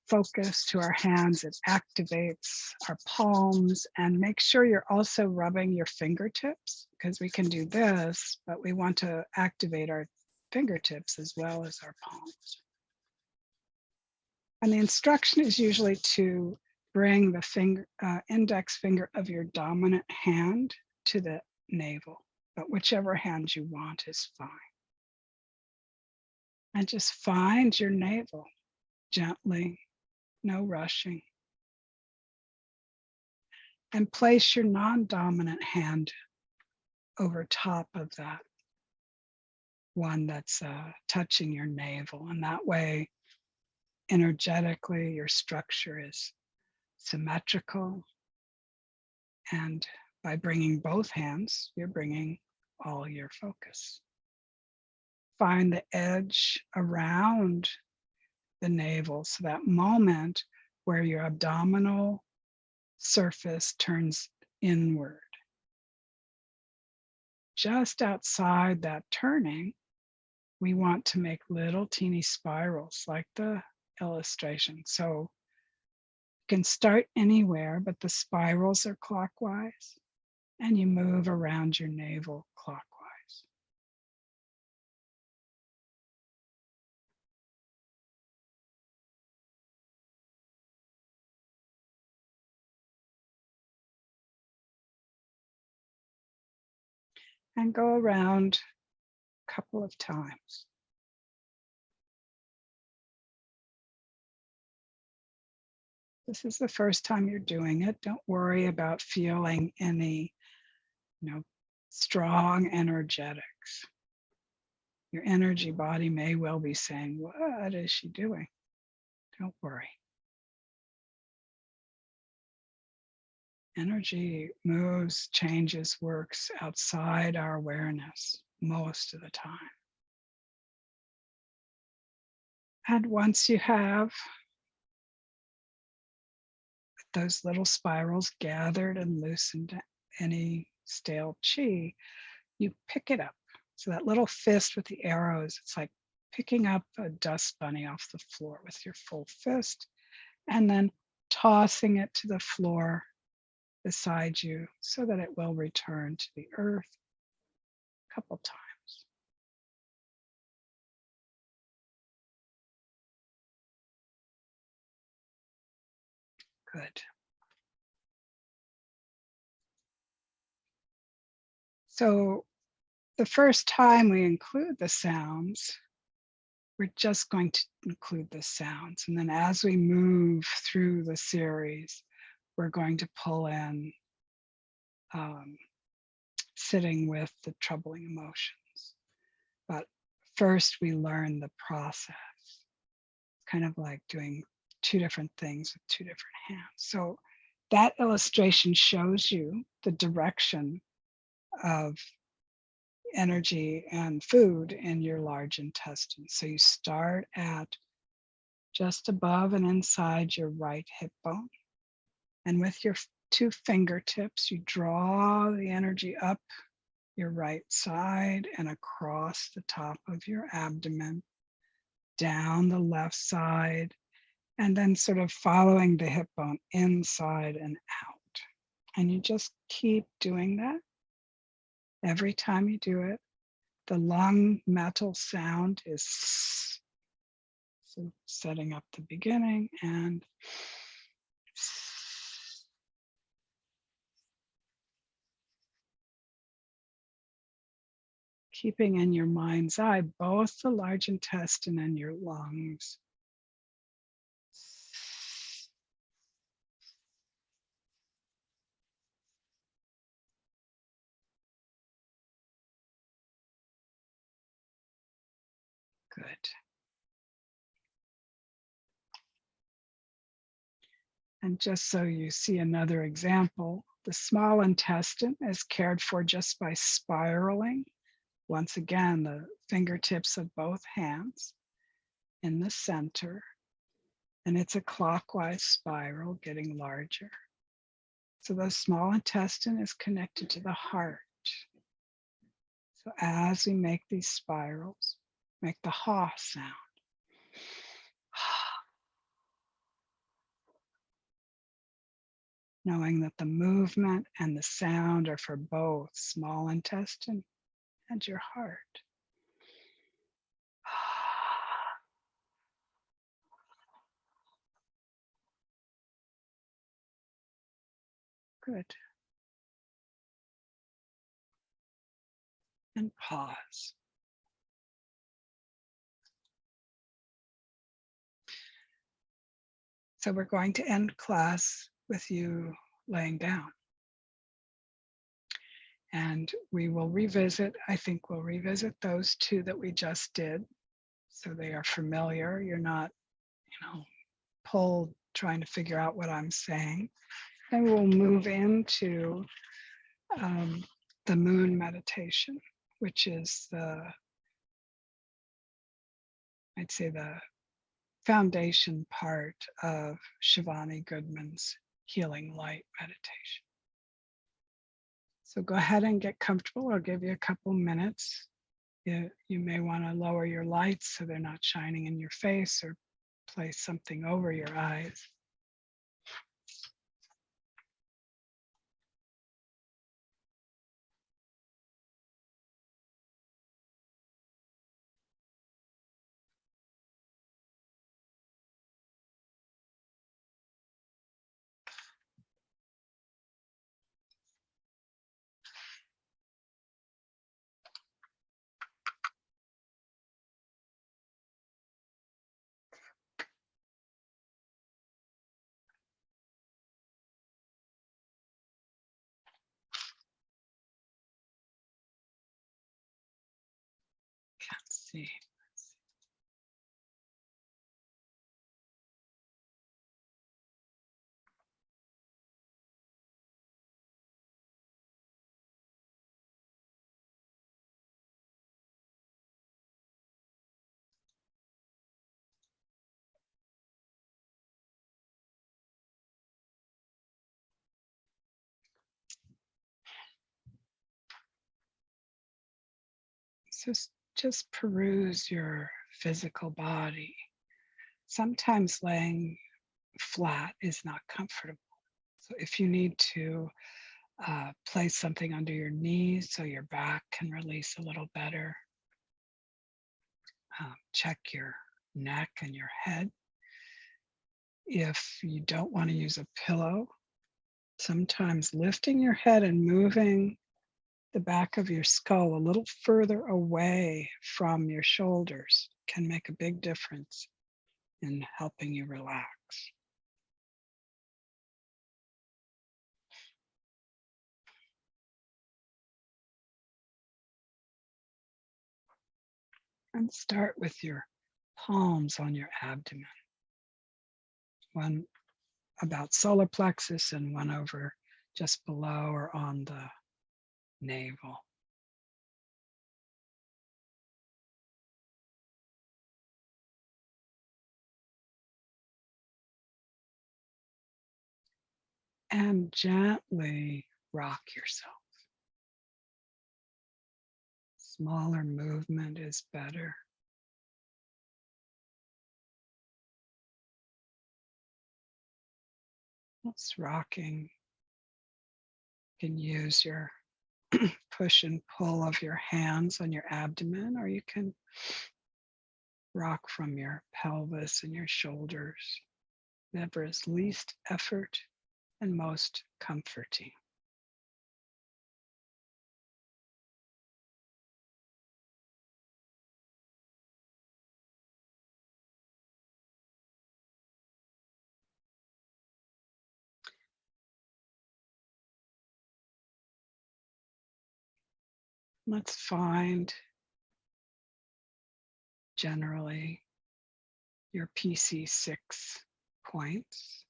focus to our hands. It activates our palms, and make sure you're also rubbing your fingertips, because we can do this, but we want to activate our fingertips as well as our palms. And the instruction is usually to bring the index finger of your dominant hand to the navel, but whichever hand you want is fine. And just find your navel gently, no rushing. And place your non-dominant hand over top of that one that's touching your navel. And that way, energetically, your structure is symmetrical. And by bringing both hands, you're bringing all your focus. Find the edge around the navel, so that moment where your abdominal surface turns inward. Just outside that turning, we want to make little teeny spirals like the illustration. So you can start anywhere, but the spirals are clockwise, and you move around your navel clockwise. And go around a couple of times. This is the first time you're doing it. Don't worry about feeling any, strong energetics. Your energy body may well be saying, what is she doing? Don't worry. Energy moves, changes, works outside our awareness most of the time. And once you have those little spirals gathered and loosened any stale chi, you pick it up. So that little fist with the arrows, it's like picking up a dust bunny off the floor with your full fist, and then tossing it to the floor beside you so that it will return to the earth a couple times. Good. So the first time we include the sounds, we're just going to include the sounds. And then as we move through the series, we're going to pull in sitting with the troubling emotions. But first we learn the process, kind of like doing 2 different things with 2 different hands. So that illustration shows you the direction of energy and food in your large intestine. So you start at just above and inside your right hip bone. And with your 2 fingertips, you draw the energy up your right side and across the top of your abdomen, down the left side, and then sort of following the hip bone inside and out. And you just keep doing that. Every time you do it, the lung metal sound is so setting up the beginning and keeping in your mind's eye both the large intestine and your lungs. Good. And just so you see another example, the small intestine is cared for just by spiraling. Once again, the fingertips of both hands in the center. And it's a clockwise spiral getting larger. So the small intestine is connected to the heart. So as we make these spirals, make the ha sound. Knowing that the movement and the sound are for both small intestine and your heart. Good. And pause. So we're going to end class with you laying down. And we will revisit, I think we'll revisit those two that we just did. So they are familiar. You're not, pulled trying to figure out what I'm saying. And we'll move into the moon meditation, which is I'd say the foundation part of Shivani Goodman's healing light meditation. So go ahead and get comfortable. I'll give you a couple minutes. You may want to lower your lights so they're not shining in your face, or place something over your eyes. Can't see. So just peruse your physical body. Sometimes laying flat is not comfortable. So if you need to place something under your knees so your back can release a little better, check your neck and your head. If you don't want to use a pillow, sometimes lifting your head and moving the back of your skull a little further away from your shoulders can make a big difference in helping you relax. And start with your palms on your abdomen. One about solar plexus and one over just below or on the navel. And gently rock yourself. Smaller movement is better. It's rocking You can use your push and pull of your hands on your abdomen, or you can rock from your pelvis and your shoulders, whatever is least effort and most comforting. Let's find generally your PC6 points.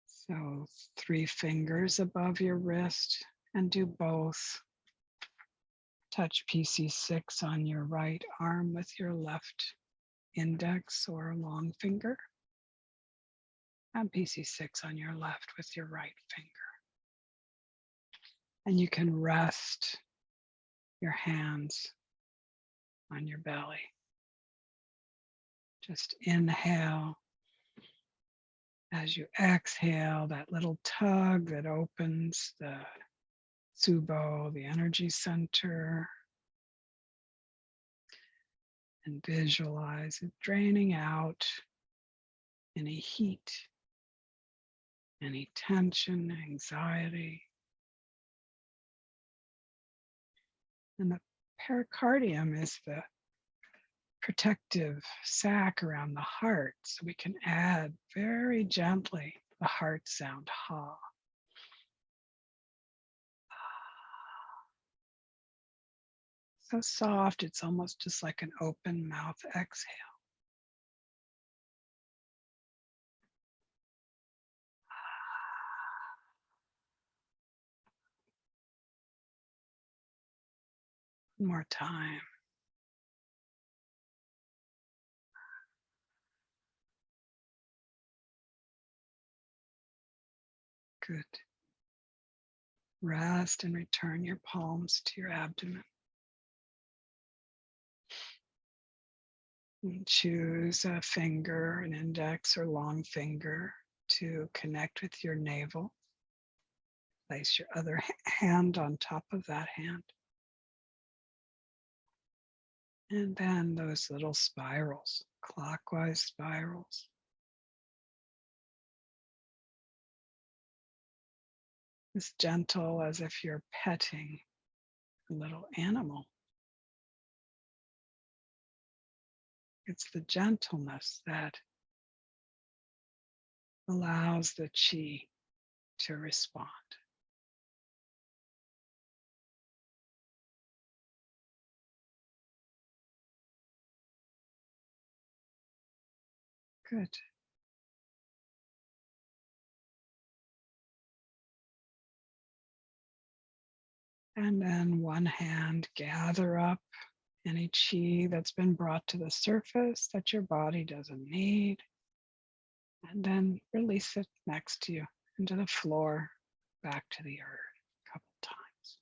So 3 fingers above your wrist, and do both. Touch PC6 on your right arm with your left index or long finger, and PC6 on your left with your right finger. And you can rest your hands on your belly. Just inhale. As you exhale, that little tug that opens the Tsubo, the energy center, and visualize it draining out any heat, any tension, anxiety. And the pericardium is the protective sac around the heart, so we can add very gently the heart sound ha. So soft, it's almost just like an open mouth exhale. One more time. Good. Rest and return your palms to your abdomen. And choose a finger, an index or long finger, to connect with your navel. Place your other hand on top of that hand. And then those little spirals, clockwise spirals. As gentle as if you're petting a little animal. It's the gentleness that allows the chi to respond. Good. And then one hand, gather up any chi that's been brought to the surface that your body doesn't need. And then release it next to you into the floor, back to the earth a couple times.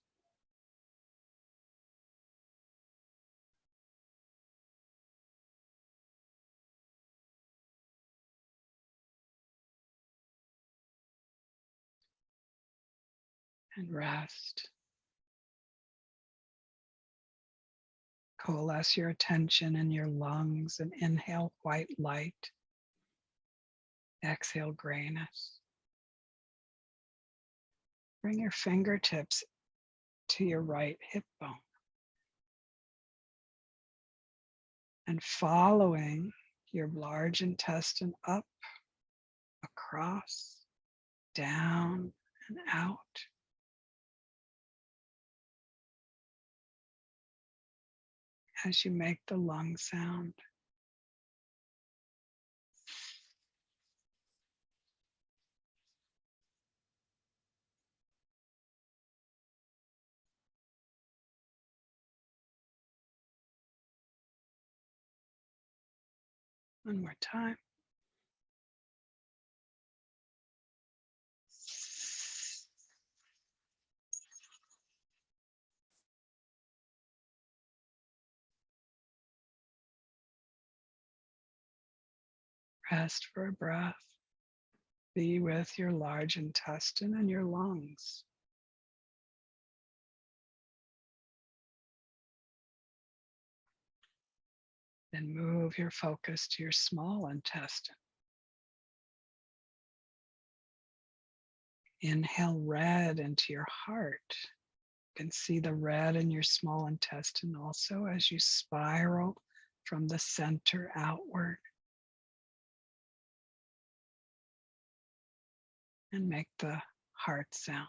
And rest. Coalesce your attention in your lungs and inhale white light. Exhale grayness. Bring your fingertips to your right hip bone. And following your large intestine up, across, down, and out. As you make the lung sound. One more time. Rest for a breath. Be with your large intestine and your lungs. Then move your focus to your small intestine. Inhale red into your heart. You can see the red in your small intestine also as you spiral from the center outward. And make the heart sound.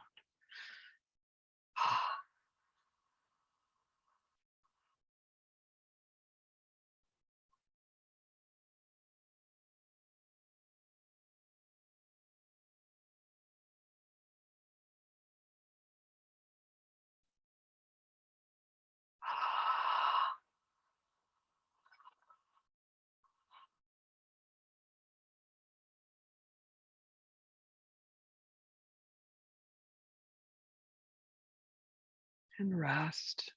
And rest.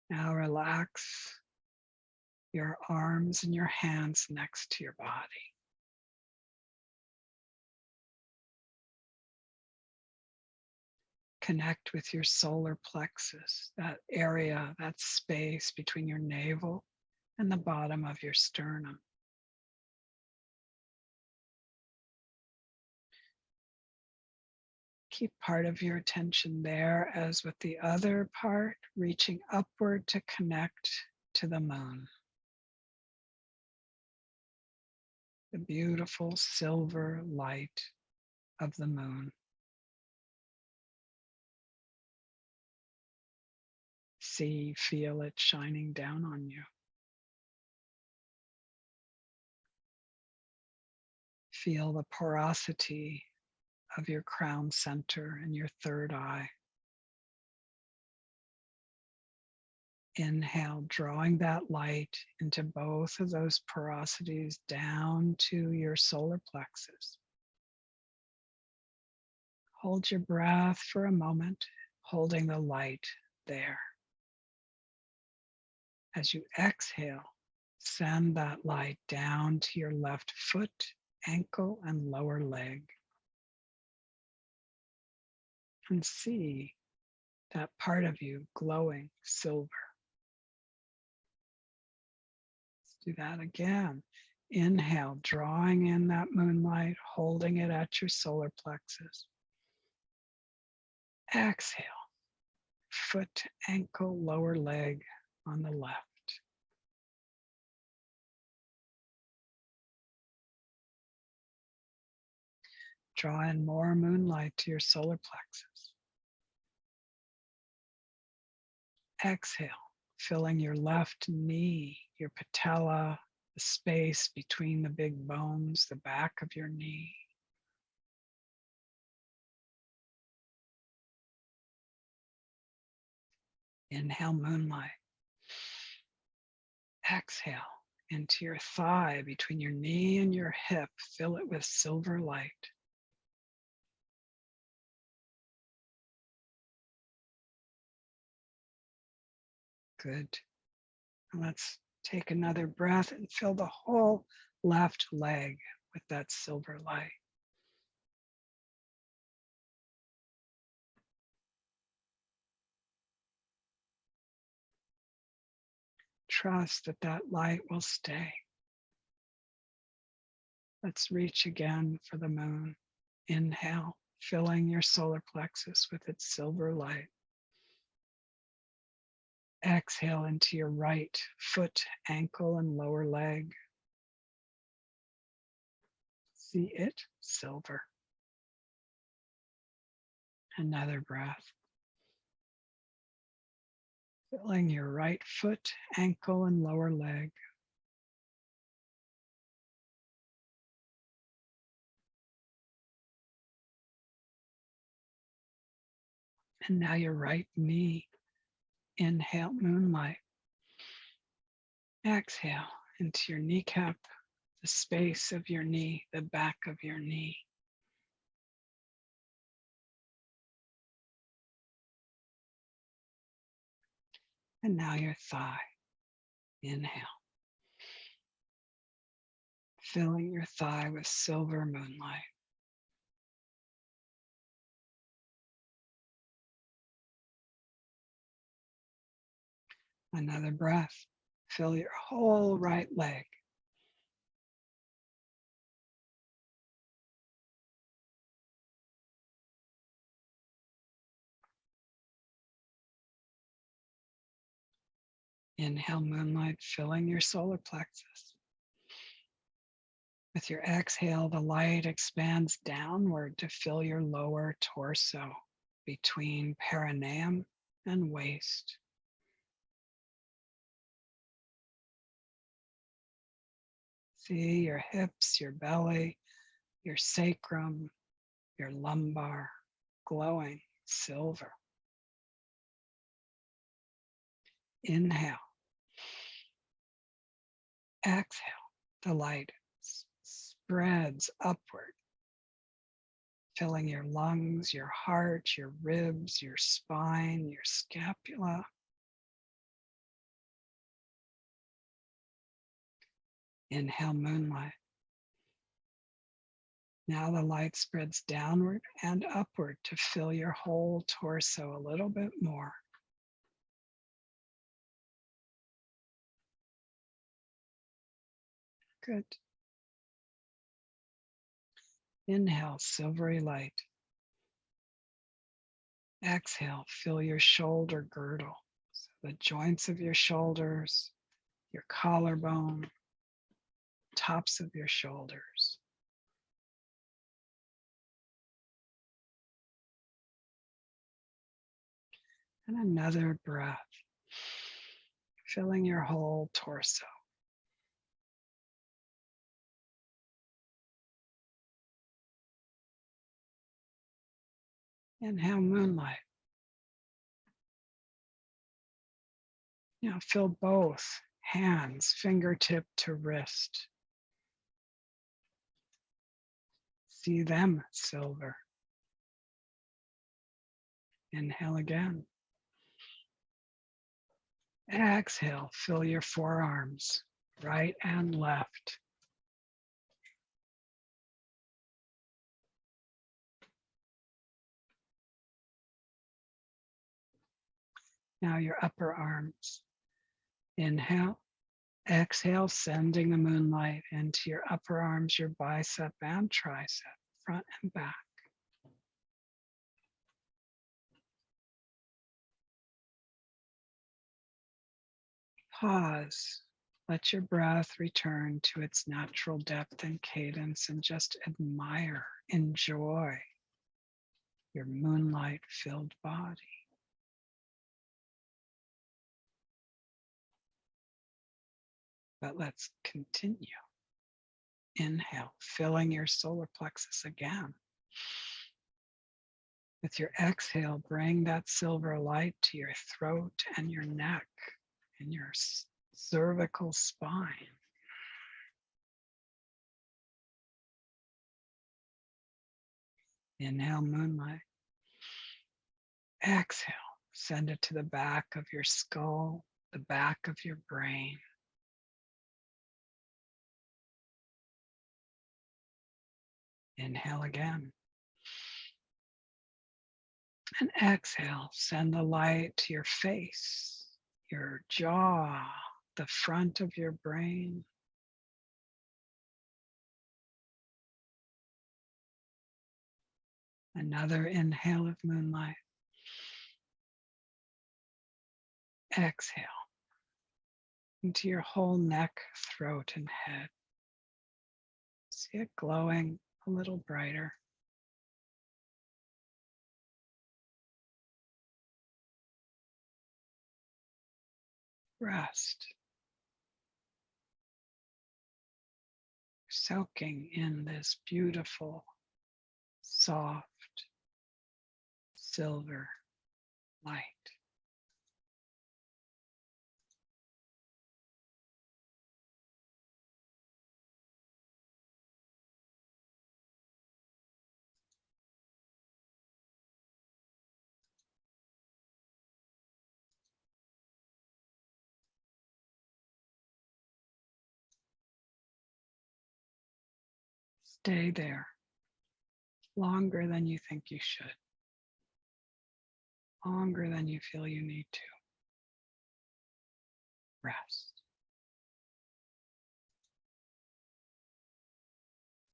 Now relax your arms and your hands next to your body. Connect with your solar plexus, that area, that space between your navel and the bottom of your sternum. Keep part of your attention there, as with the other part, reaching upward to connect to the moon. The beautiful silver light of the moon. See, feel it shining down on you. Feel the porosity of your crown center and your third eye. Inhale, drawing that light into both of those porosities down to your solar plexus. Hold your breath for a moment, holding the light there. As you exhale, send that light down to your left foot, ankle, and lower leg. And see that part of you glowing silver. Let's do that again. Inhale, drawing in that moonlight, holding it at your solar plexus. Exhale, foot, ankle, lower leg on the left. Draw in more moonlight to your solar plexus. Exhale, filling your left knee, your patella, the space between the big bones, the back of your knee. Inhale, moonlight. Exhale into your thigh, between your knee and your hip. Fill it with silver light. Good. And let's take another breath and fill the whole left leg with that silver light. Trust that that light will stay. Let's reach again for the moon. Inhale, filling your solar plexus with its silver light. Exhale into your right foot, ankle, and lower leg. See it, silver. Another breath. Filling your right foot, ankle, and lower leg. And now your right knee. Inhale, moonlight. Exhale into your kneecap, the space of your knee, the back of your knee. And now your thigh. Inhale. filling your thigh with silver moonlight. Another breath. Fill your whole right leg. Inhale moonlight, filling your solar plexus. With your exhale, the light expands downward to fill your lower torso between perineum and waist. See your hips, your belly, your sacrum, your lumbar glowing silver. Inhale. Exhale. The light spreads upward, filling your lungs, your heart, your ribs, your spine, your scapula. Inhale moonlight. Now the light spreads downward and upward to fill your whole torso a little bit more. Good. Inhale, silvery light. Exhale, fill your shoulder girdle. So the joints of your shoulders, your collarbone, tops of your shoulders. And another breath, filling your whole torso. Inhale moonlight. Now fill both hands, fingertip to wrist. See them silver. Inhale again. Exhale, fill your forearms, right and left. Now your upper arms. Inhale, exhale, sending the moonlight into your upper arms, your bicep and tricep, front and back. Pause. Let your breath return to its natural depth and cadence and just admire, enjoy your moonlight-filled body. But let's continue. Inhale, filling your solar plexus again. With your exhale, bring that silver light to your throat and your neck and your cervical spine. Inhale, moonlight. Exhale, send it to the back of your skull, the back of your brain. Inhale again. And exhale, send the light to your face, your jaw, the front of your brain. Another inhale of moonlight. Exhale into your whole neck, throat, and head. See it glowing a little brighter. Rest. Soaking in this beautiful, soft, silver light. Stay there longer than you think you should, longer than you feel you need to. Rest.